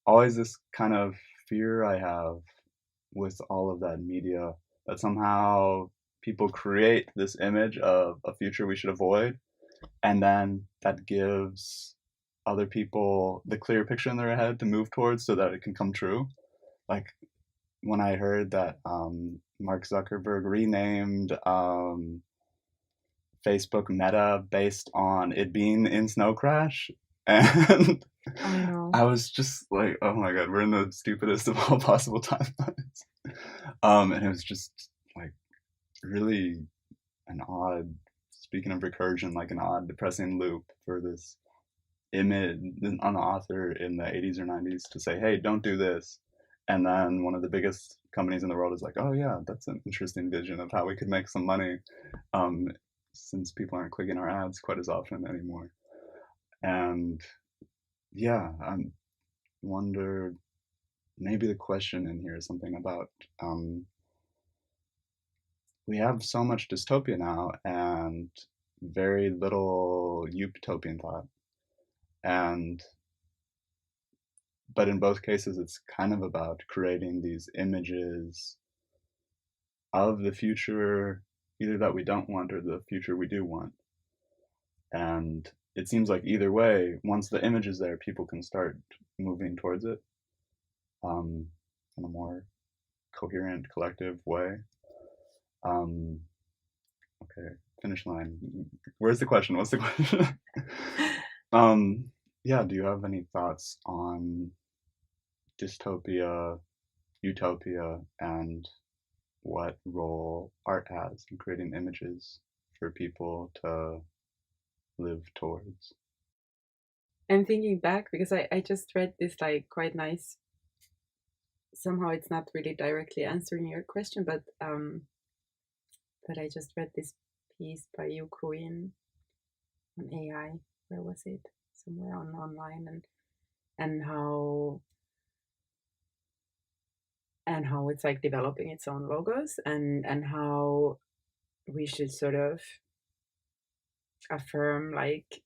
always this kind of fear I have with all of that media, that somehow people create this image of a future we should avoid, and then that gives other people the clear picture in their head to move towards so that it can come true. Like when I heard that Mark Zuckerberg renamed Facebook Meta based on it being in Snow Crash, and I know. I was just like, oh my god, we're in the stupidest of all possible timelines. And it was just like really an odd, speaking of recursion, like an odd, depressing loop for this image, an author in the 80s or 90s to say, hey, don't do this. And then one of the biggest companies in the world is like, oh yeah, that's an interesting vision of how we could make some money, um, since people aren't clicking our ads quite as often anymore. And yeah, I wonder, maybe the question in here is something about we have so much dystopia now and very little utopian thought. And but in both cases it's kind of about creating these images of the future, either that we don't want or the future we do want. And it seems like either way, once the image is there, people can start moving towards it, in a more coherent, collective way. Um, okay, finish line. Where's the question? What's the question? um, yeah, do you have any thoughts on dystopia, utopia, and what role art has in creating images for people to live towards? I'm thinking back because I just read this like quite nice. Somehow it's not really directly answering your question, but I just read this piece by Yu Kuin on AI. Where was it? Somewhere online, and how it's like developing its own logos, and how we should sort of affirm, like,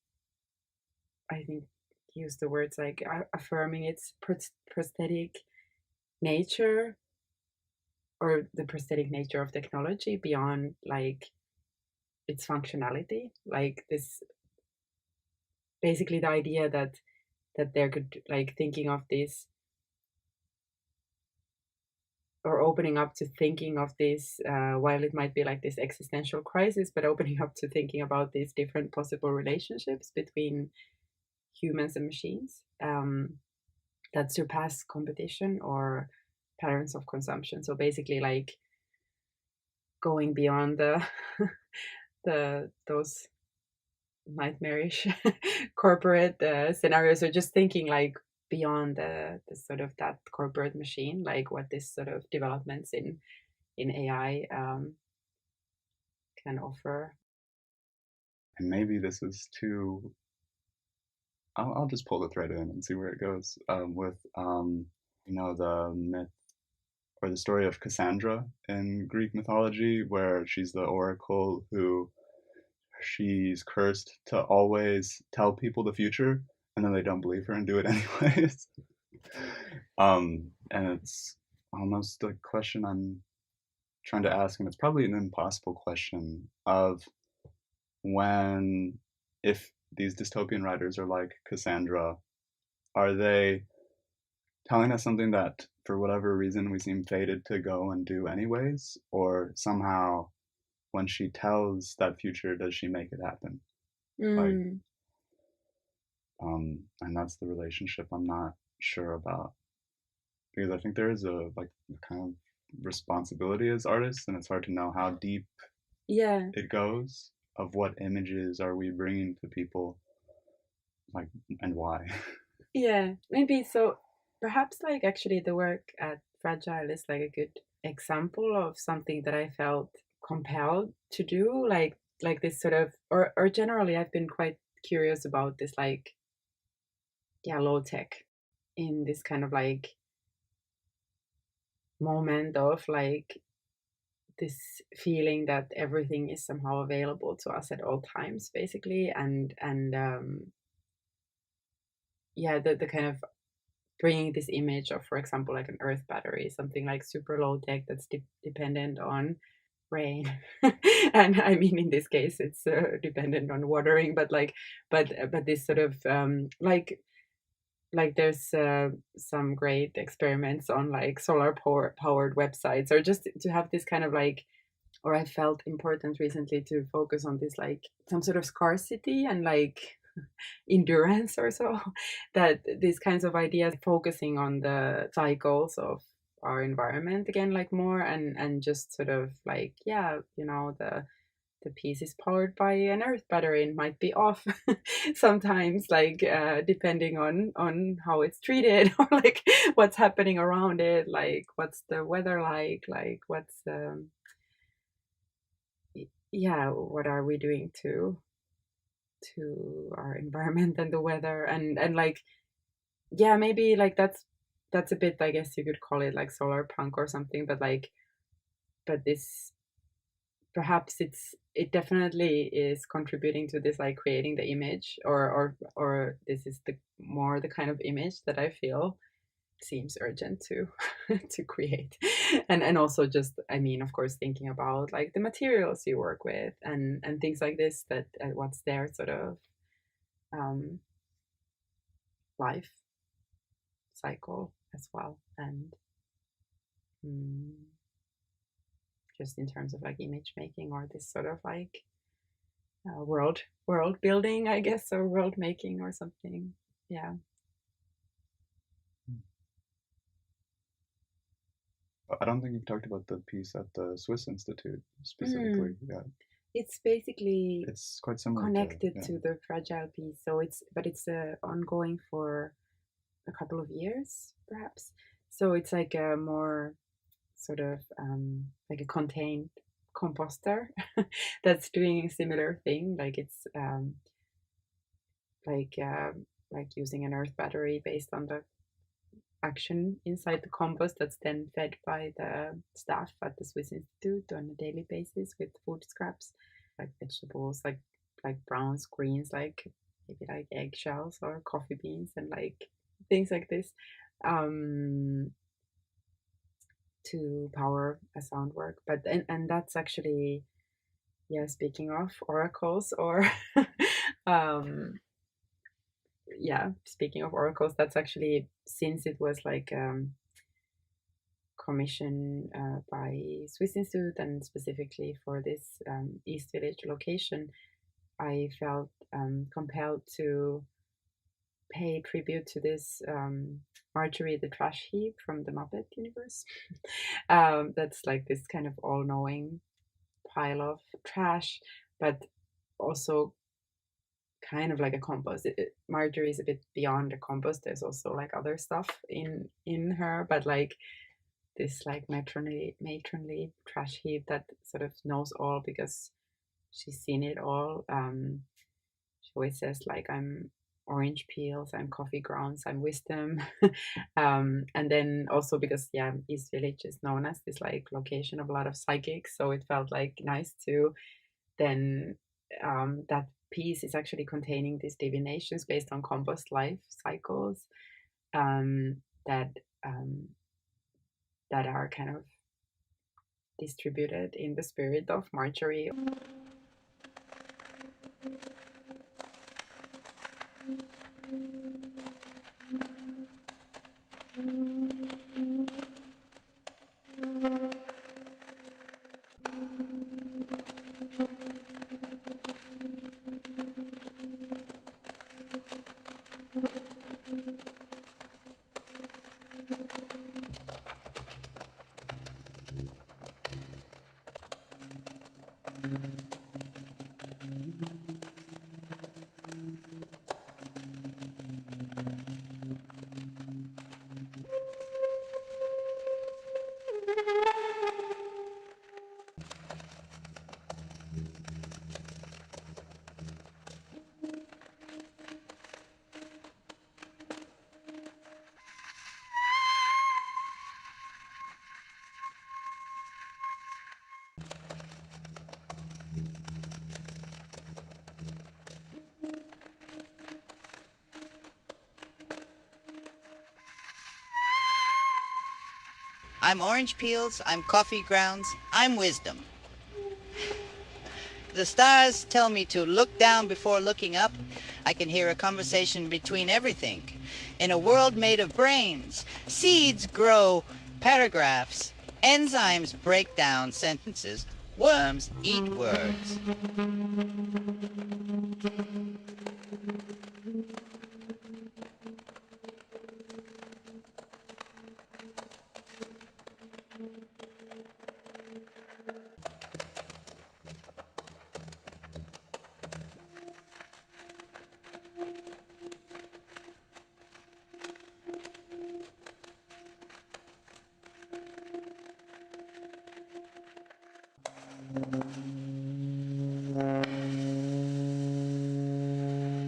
I think use the words like affirming its prosthetic nature, or the prosthetic nature of technology beyond like its functionality. Like this, basically the idea that there could, like, thinking of this, or opening up to thinking of this, while it might be like this existential crisis, but opening up to thinking about these different possible relationships between humans and machines, that surpass competition or patterns of consumption. So basically, like going beyond the those nightmarish corporate scenarios, or just thinking like beyond the sort of that corporate machine, like what this sort of developments in AI can offer. And maybe this is too. I'll just pull the thread in and see where it goes. With the myth or the story of Cassandra in Greek mythology, where she's the oracle who she's cursed to always tell people the future, and then they don't believe her and do it anyways. And it's almost a question I'm trying to ask, and it's probably an impossible question of when, if these dystopian writers are like Cassandra, are they telling us something that for whatever reason we seem fated to go and do anyways, or somehow when she tells that future, does she make it happen? Like, Mm, and that's the relationship I'm not sure about, because I think there is a like kind of responsibility as artists, and it's hard to know how deep yeah, it goes of what images are we bringing to people, like, and why. yeah, maybe so. Perhaps like actually the work at Fragile is like a good example of something that I felt compelled to do, like this sort of, or generally I've been quite curious about this, like, yeah, low tech, in this kind of like moment of like this feeling that everything is somehow available to us at all times, basically, and yeah, the kind of bringing this image of, for example, like an earth battery, something like super low tech that's dependent on rain. And I mean, in this case, it's dependent on watering, but like, but this sort of like there's some great experiments on like solar powered websites, or just to have this kind of like, or I felt important recently to focus on this, like some sort of scarcity and like endurance or so, that these kinds of ideas focusing on the cycles of our environment again, like more, and just sort of like, yeah, you know, the piece is powered by an earth battery and might be off sometimes, like depending on how it's treated, or like what's happening around it, like what's the weather like what's yeah, what are we doing to our environment and the weather, and like, yeah, maybe like that's a bit, I guess you could call it like solar punk or something, but like, but this, perhaps it definitely is contributing to this, like creating the image, or this is the more the kind of image that I feel seems urgent to to create. And also just, I mean, of course, thinking about like the materials you work with and things like this, that what's their sort of um life cycle as well, and mm, just in terms of like image making, or this sort of like world building, I guess, or world making or something. Yeah. I don't think you've talked about the piece at the Swiss Institute specifically. Yeah, It's basically it's quite similar connected to, yeah. to the fragile piece, so it's ongoing for a couple of years perhaps. So it's like a more sort of like a contained composter that's doing a similar thing, like it's like like using an earth battery based on the action inside the compost, that's then fed by the staff at the Swiss Institute on a daily basis with food scraps, like vegetables, like browns, greens, like maybe like eggshells or coffee beans, and like things like this, um, to power a sound work. But and that's actually, yeah, speaking of oracles, or um yeah, speaking of oracles, that's actually, since it was like commissioned by Swiss Institute, and specifically for this East Village location, I felt compelled to pay tribute to this Marjorie the trash heap from the Muppet universe. That's like this kind of all-knowing pile of trash, but also kind of like a compost. Marjorie is a bit beyond a compost. There's also like other stuff in her, but like this like matronly trash heap that sort of knows all because she's seen it all. She always says like, I'm orange peels, I'm coffee grounds, I'm wisdom. And then also because, yeah, East Village is known as this like location of a lot of psychics, so it felt like nice to then that piece is actually containing these divinations based on compost life cycles, um, that um, that are kind of distributed in the spirit of Marjorie. I'm orange peels, I'm coffee grounds, I'm wisdom. The stars tell me to look down before looking up. I can hear a conversation between everything. In a world made of brains, seeds grow paragraphs, enzymes break down sentences, worms eat words.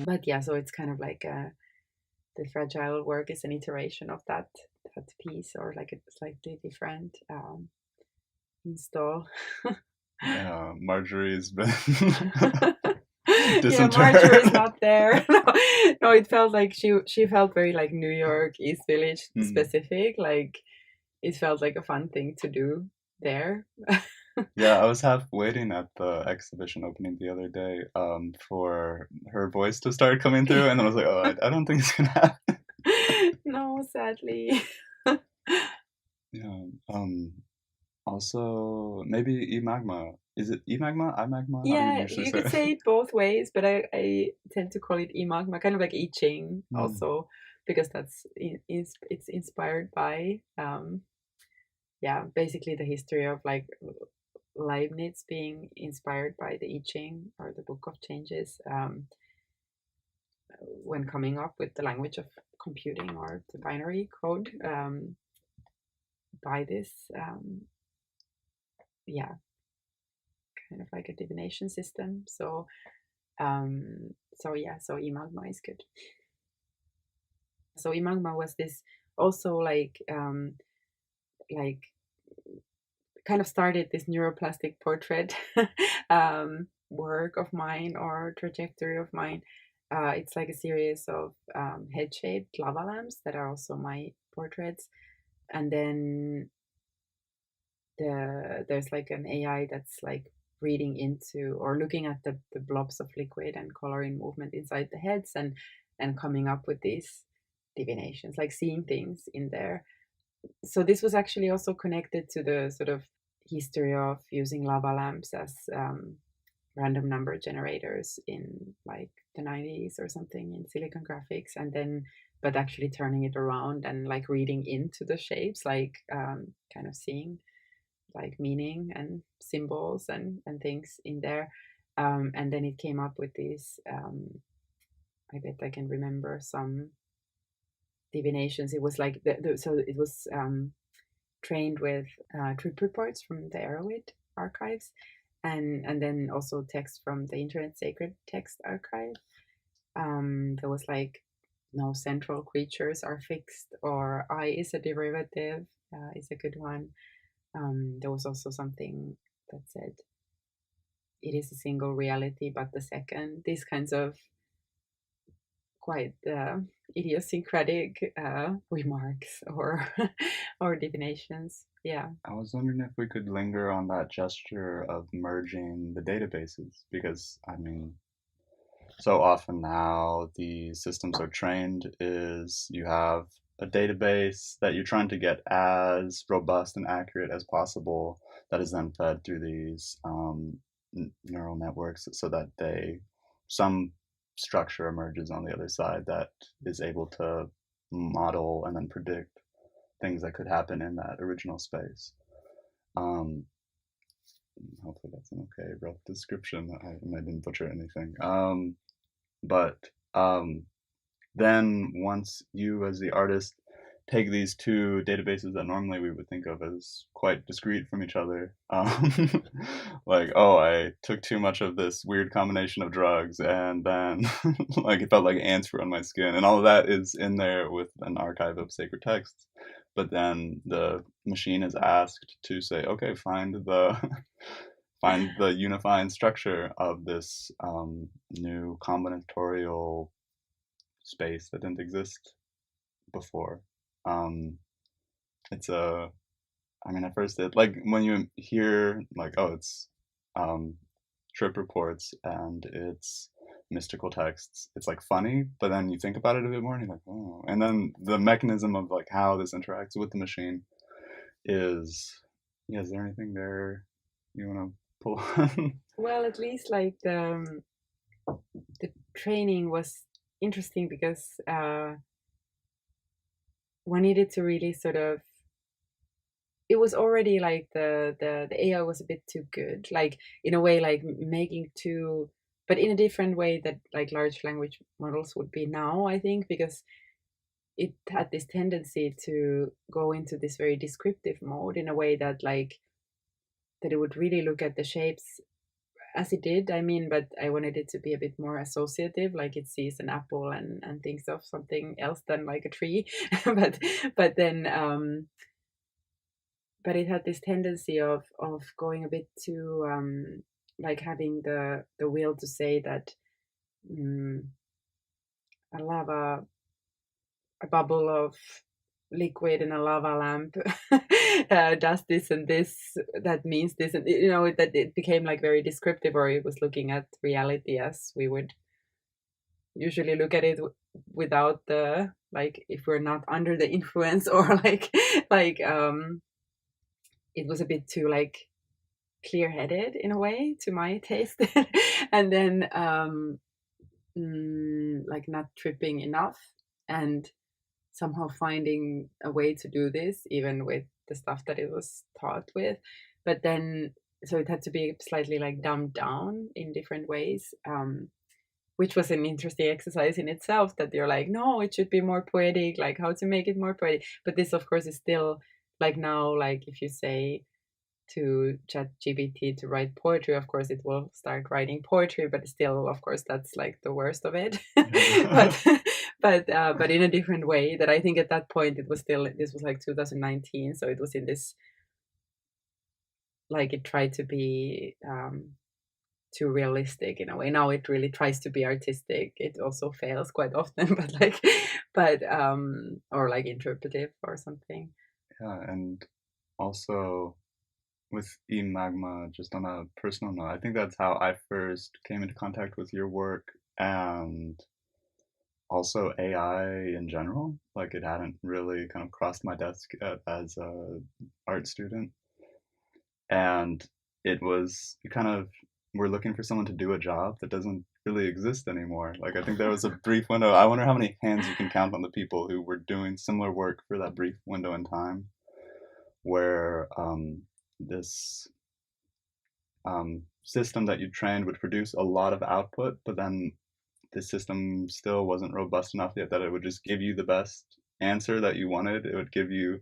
But yeah, so it's kind of like the fragile work is an iteration of that piece, or like a slightly different install. Yeah, Marjorie's been Yeah, disinterred. Marjorie's not there. No, it felt like she felt very like New York East Village specific. Like it felt like a fun thing to do there. Yeah, I was half waiting at the exhibition opening the other day for her voice to start coming through, and then I was like, oh, I don't think it's gonna happen. No, sadly. Yeah. Also, maybe e-magma. Is it e-magma? I-magma? How do you Yeah, usually you say could it? say it both ways, but I tend to call it imagma, kind of like I Ching also, because that's it's inspired by yeah, basically the history of like Leibniz being inspired by the I Ching, or the Book of Changes, when coming up with the language of computing, or the binary code, by this yeah, kind of like a divination system. So yeah, so imagma is good. So imagma was this also like kind of started this neuroplastic portrait work of mine, or trajectory of mine. It's like a series of head-shaped lava lamps that are also my portraits, and then there's like an AI that's like reading into, or looking at the blobs of liquid and coloring movement inside the heads, and coming up with these divinations, like seeing things in there. So this was actually also connected to the sort of history of using lava lamps as random number generators in like the 90s or something, in Silicon Graphics, and then but actually turning it around and like reading into the shapes, like kind of seeing like meaning and symbols and things in there. And then it came up with these, I bet I can remember some divinations. It was like so it was trained with trip reports from the Erowid archives, and then also text from the Internet Sacred Text Archive. There was like no central creatures are fixed, or I is a derivative, is a good one. There was also something that said it is a single reality, but the second. These kinds of quite idiosyncratic remarks, or or divinations. Yeah. I was wondering if we could linger on that gesture of merging the databases, because I mean, so often now the systems are trained is you have a database that you're trying to get as robust and accurate as possible, that is then fed through these neural networks, so that some structure emerges on the other side that is able to model and then predict things that could happen in that original space. Um, Hopefully that's an okay rough description. I didn't butcher anything. But then once you as the artist take these two databases that normally we would think of as quite discrete from each other, like, oh, I took too much of this weird combination of drugs, and then like it felt like ants were on my skin, and all of that is in there with an archive of sacred texts. But then the machine is asked to say, okay, find the find the unifying structure of this new combinatorial space that didn't exist before. It's a I mean, at first it like when you hear like, oh, it's um, trip reports and it's mystical texts, it's like funny, but then you think about it a bit more and you're like, oh, and then the mechanism of like how this interacts with the machine is, yeah, is there anything there you want to pull on? Well, at least like the training was interesting because one needed to really sort of, it was already like the AI was a bit too good, like in a way, like making too, but in a different way that like large language models would be now, I think, because it had this tendency to go into this very descriptive mode in a way that like that it would really look at the shapes as it did, I mean, but I wanted it to be a bit more associative, like it sees an apple and thinks of something else than like a tree. but but then but it had this tendency of going a bit too like having the will to say that mm, a lava, a bubble of liquid in a lava lamp does this and this, that means this, and you know, that it became like very descriptive, or it was looking at reality as we would usually look at it without the, like if we're not under the influence, or like it was a bit too like clear-headed in a way to my taste. And then like not tripping enough, and somehow finding a way to do this even with the stuff that it was taught with. But then so it had to be slightly like dumbed down in different ways, which was an interesting exercise in itself, that you're like, no, it should be more poetic, like how to make it more poetic. But this of course is still like, now, like if you say to ChatGPT to write poetry, of course it will start writing poetry, but still, of course, that's like the worst of it. but but in a different way, that I think at that point it was still, this was like 2019, so it was in this, like it tried to be too realistic in a way. Now it really tries to be artistic. It also fails quite often, but like, but or like interpretive or something. Yeah, and also with eMagma, just on a personal note, I think that's how I first came into contact with your work, and also AI in general. Like it hadn't really kind of crossed my desk as a art student, and it was kind of, we're looking for someone to do a job that doesn't really exist anymore. Like I think there was a brief window. I wonder how many hands you can count on the people who were doing similar work for that brief window in time, where this system that you trained would produce a lot of output, but then the system still wasn't robust enough yet that it would just give you the best answer that you wanted. It would give you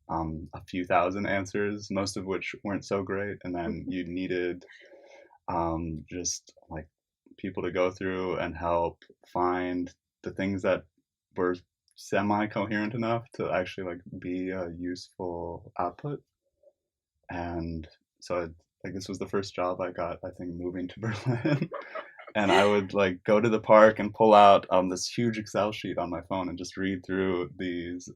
a few thousand answers, most of which weren't so great, and then you needed just like people to go through and help find the things that were semi-coherent enough to actually like be a useful output. And so like this was the first job I got, I think, moving to Berlin. And I would like go to the park and pull out this huge Excel sheet on my phone and just read through these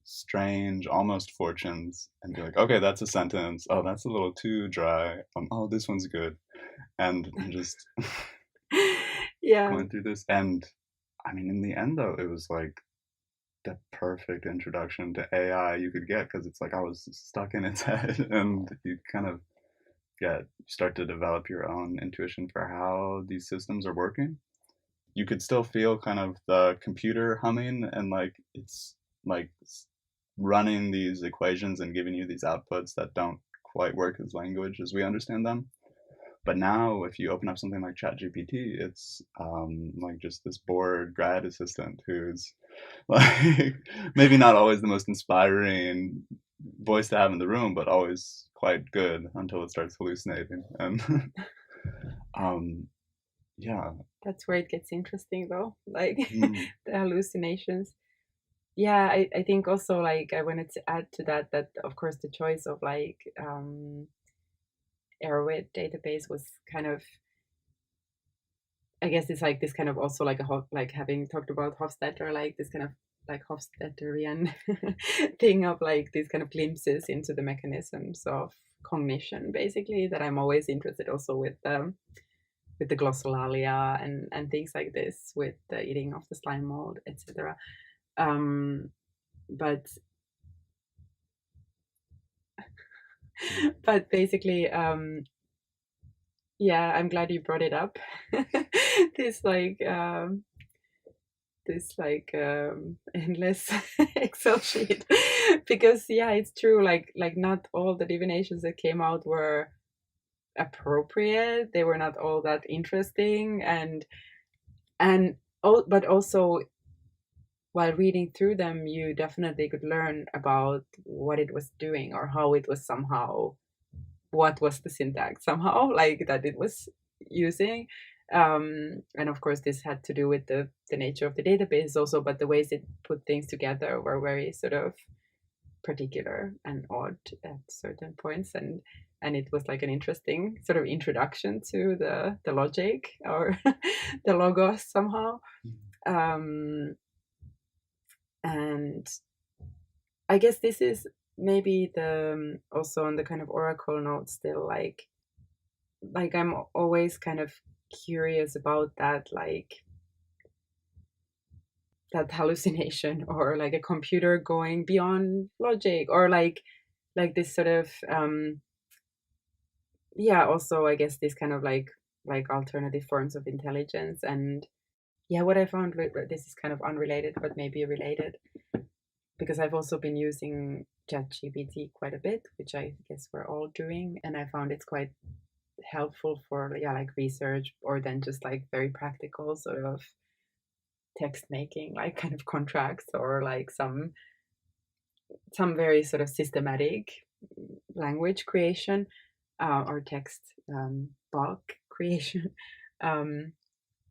strange, almost fortunes, and be like, okay, that's a sentence. Oh, that's a little too dry. Oh, this one's good, and just Yeah. going through this. And I mean, in the end, though, it was like the perfect introduction to AI you could get, because it's like I was stuck in its head, and you kind of start to develop your own intuition for how these systems are working. You could still feel kind of the computer humming, and like it's like running these equations and giving you these outputs that don't quite work as language as we understand them. But now, if you open up something like ChatGPT, it's like just this bored grad assistant who's like maybe not always the most inspiring voice to have in the room, but always quite good until it starts hallucinating. And yeah, That's where it gets interesting though, like mm, the hallucinations. Yeah, I think also like I wanted to add to that, that of course the choice of like Airwit database was kind of I guess it's like this kind of also like like having talked about Hofstadter, like this kind of like Hofstadterian thing of like these kind of glimpses into the mechanisms of cognition, basically, that I'm always interested also with the glossolalia and things like this, with the eating of the slime mold, etc. But but basically, yeah, I'm glad you brought it up. this like endless Excel sheet, because yeah, it's true. Like not all the divinations that came out were appropriate. They were not all that interesting, but also while reading through them, you definitely could learn about what it was doing, or how it was somehow, what was the syntax somehow like that it was using. And of course this had to do with the nature of the database also, but the ways it put things together were very sort of particular and odd at certain points, and it was like an interesting sort of introduction to the logic, or the logos somehow. And I guess this is maybe the also on the kind of oracle note still, like I'm always kind of curious about that, like that hallucination, or like a computer going beyond logic, or like this sort of yeah, also I guess this kind of like alternative forms of intelligence. And yeah, what I found, this is kind of unrelated but maybe related, because I've also been using ChatGPT quite a bit, which I guess we're all doing, and I found it's quite helpful for like research, or then just like very practical sort of text making, like kind of contracts, or like some very sort of systematic language creation, or text bulk creation.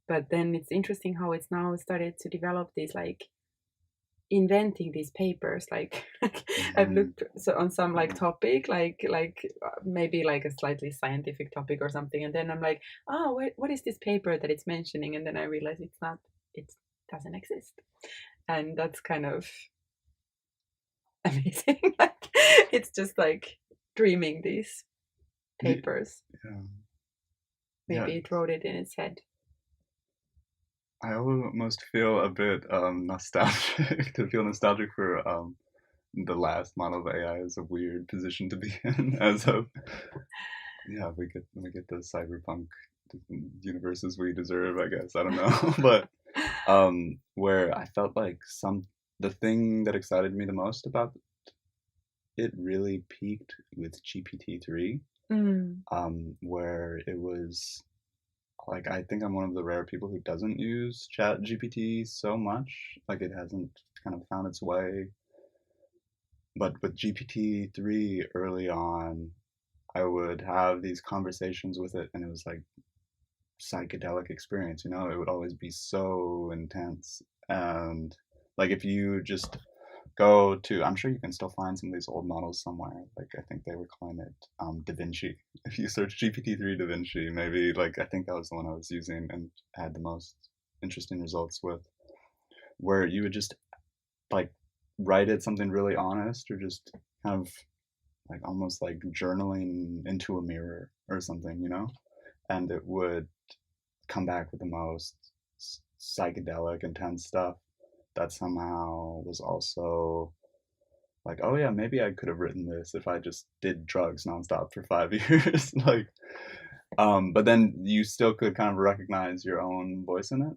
But then it's interesting how it's now started to develop these like inventing these papers, like I've looked on some like topic, like maybe like a slightly scientific topic or something, and then I'm like, oh, what is this paper that it's mentioning, and then I realize it doesn't exist. And that's kind of amazing. Like it's just like dreaming these papers. Yeah. Maybe it wrote it in its head. I almost feel a bit nostalgic. To feel nostalgic for the last model of AI is a weird position to be in. As of yeah, we get the cyberpunk universes we deserve, I guess. I don't know, but where I felt like the thing that excited me the most about it really peaked with GPT-3, where it was like, I think I'm one of the rare people who doesn't use Chat GPT so much. Like it hasn't kind of found its way. But with GPT-3 early on, I would have these conversations with it, and it was like psychedelic experience, you know? It would always be so intense. And like if you just go to, I'm sure you can still find some of these old models somewhere. Like I think they were calling it Da Vinci. If you search GPT-3 Da Vinci, maybe, like I think that was the one I was using and had the most interesting results with, where you would just like write it something really honest, or just kind of like almost like journaling into a mirror or something, you know? And it would come back with the most psychedelic, intense stuff that somehow was also like, oh yeah, maybe I could have written this if I just did drugs nonstop for 5 years. Like, but then you still could kind of recognize your own voice in it.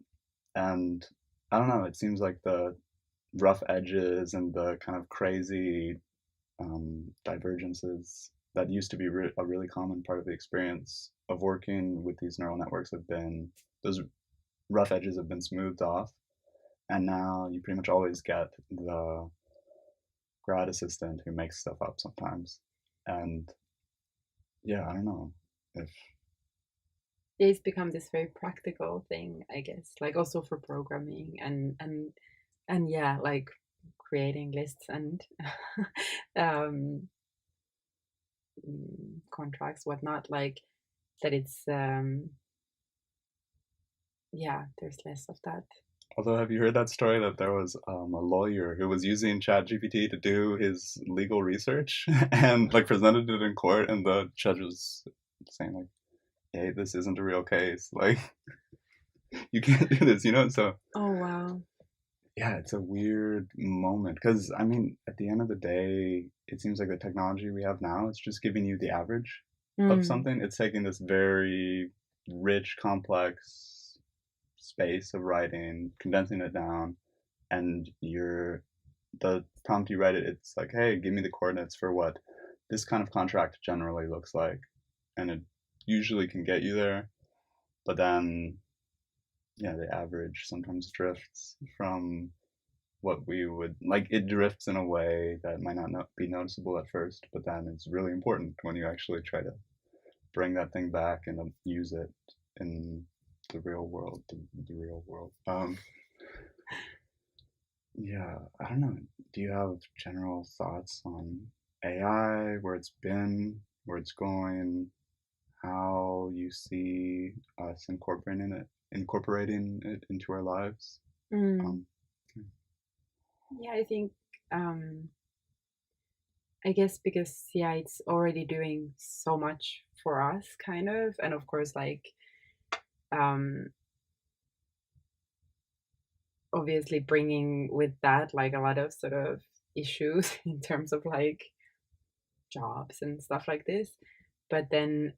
And I don't know, it seems like the rough edges and the kind of crazy divergences that used to be a really common part of the experience of working with these neural networks those rough edges have been smoothed off. And now you pretty much always get the grad assistant who makes stuff up sometimes. And yeah, I don't know if It's become this very practical thing, I guess, like also for programming and yeah, like creating lists and um, contracts, whatnot, like that it's yeah, there's less of that. Although, have you heard that story that there was a lawyer who was using ChatGPT to do his legal research and like presented it in court, and the judge was saying like, "Hey, this isn't a real case. Like, you can't do this," you know? So Oh wow. yeah, it's a weird moment because I mean, at the end of the day, it seems like the technology we have now, it's just giving you the average of something. It's taking this very rich, complex space of writing, condensing it down, and the prompt you write it, it's like, hey, give me the coordinates for what this kind of contract generally looks like, and it usually can get you there, but then yeah, the average sometimes drifts from what we would like. It drifts in a way that might not be noticeable at first, but then it's really important when you actually try to bring that thing back and use it in the real world. The real world. Yeah, I don't know. Do you have general thoughts on AI, where it's been, where it's going, how you see us incorporating it into our lives? Mm. Um, Yeah, I think I guess because yeah, it's already doing so much for us, kind of, and of course, like um, obviously bringing with that like a lot of sort of issues in terms of like jobs and stuff like this. But then,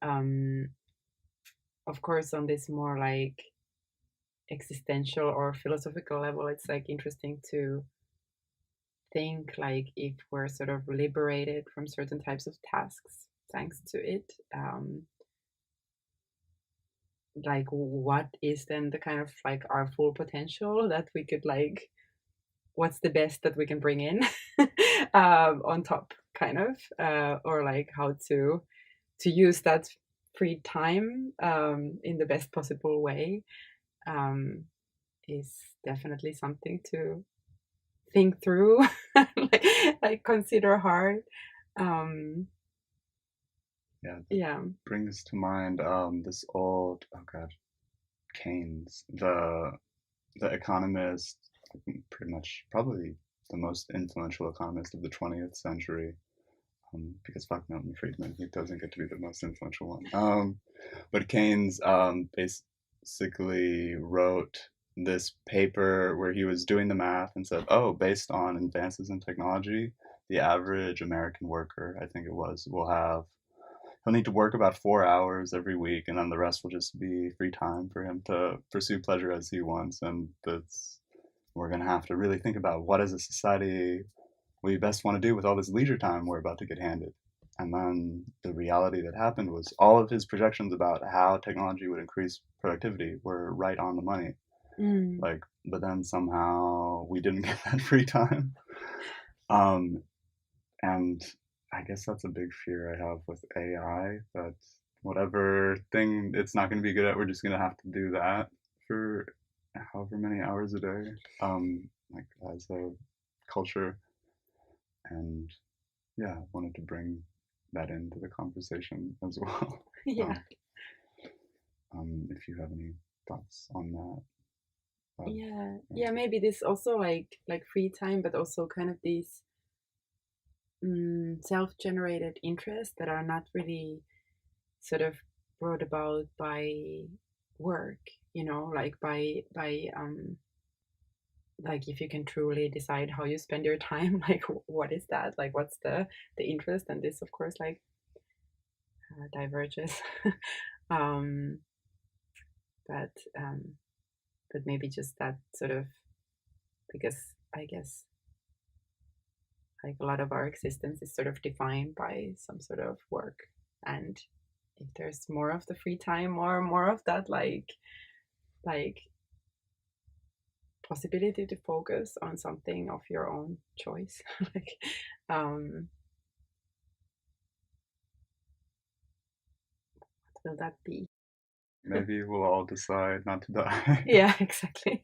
of course, on this more like existential or philosophical level, it's like interesting to think like if we're sort of liberated from certain types of tasks thanks to it, like what is then the kind of like our full potential that we could like, what's the best that we can bring in on top, kind of, or like how to use that free time in the best possible way, um, is definitely something to think through, like consider hard. Um, yeah, yeah. brings to mind this old, oh god, Keynes, the economist, pretty much probably the most influential economist of the 20th century. Because fuck Milton Friedman, he doesn't get to be the most influential one. But Keynes basically wrote this paper where he was doing the math and said, oh, based on advances in technology, the average American worker, I think it was, he'll need to work about 4 hours every week, and then the rest will just be free time for him to pursue pleasure as he wants. And we're going to have to really think about what as a society we best want to do with all this leisure time we're about to get handed. And then the reality that happened was all of his projections about how technology would increase productivity were right on the money. Mm. Like, but then somehow we didn't get that free time. Um, and I guess that's a big fear I have with AI, that whatever thing it's not going to be good at, we're just going to have to do that for however many hours a day, like as a culture. And yeah, wanted to bring that into the conversation as well. Yeah. If you have any thoughts on that. Yeah, maybe this also like free time, but also kind of these self-generated interests that are not really sort of brought about by work, like by like if you can truly decide how you spend your time, like what is that, like what's the interest, and this of course like diverges. um but um but maybe just that sort of, because I guess like a lot of our existence is sort of defined by some sort of work, and if there's more of the free time or more of that like possibility to focus on something of your own choice, like what will that be? Maybe we'll all decide not to die. Yeah, exactly.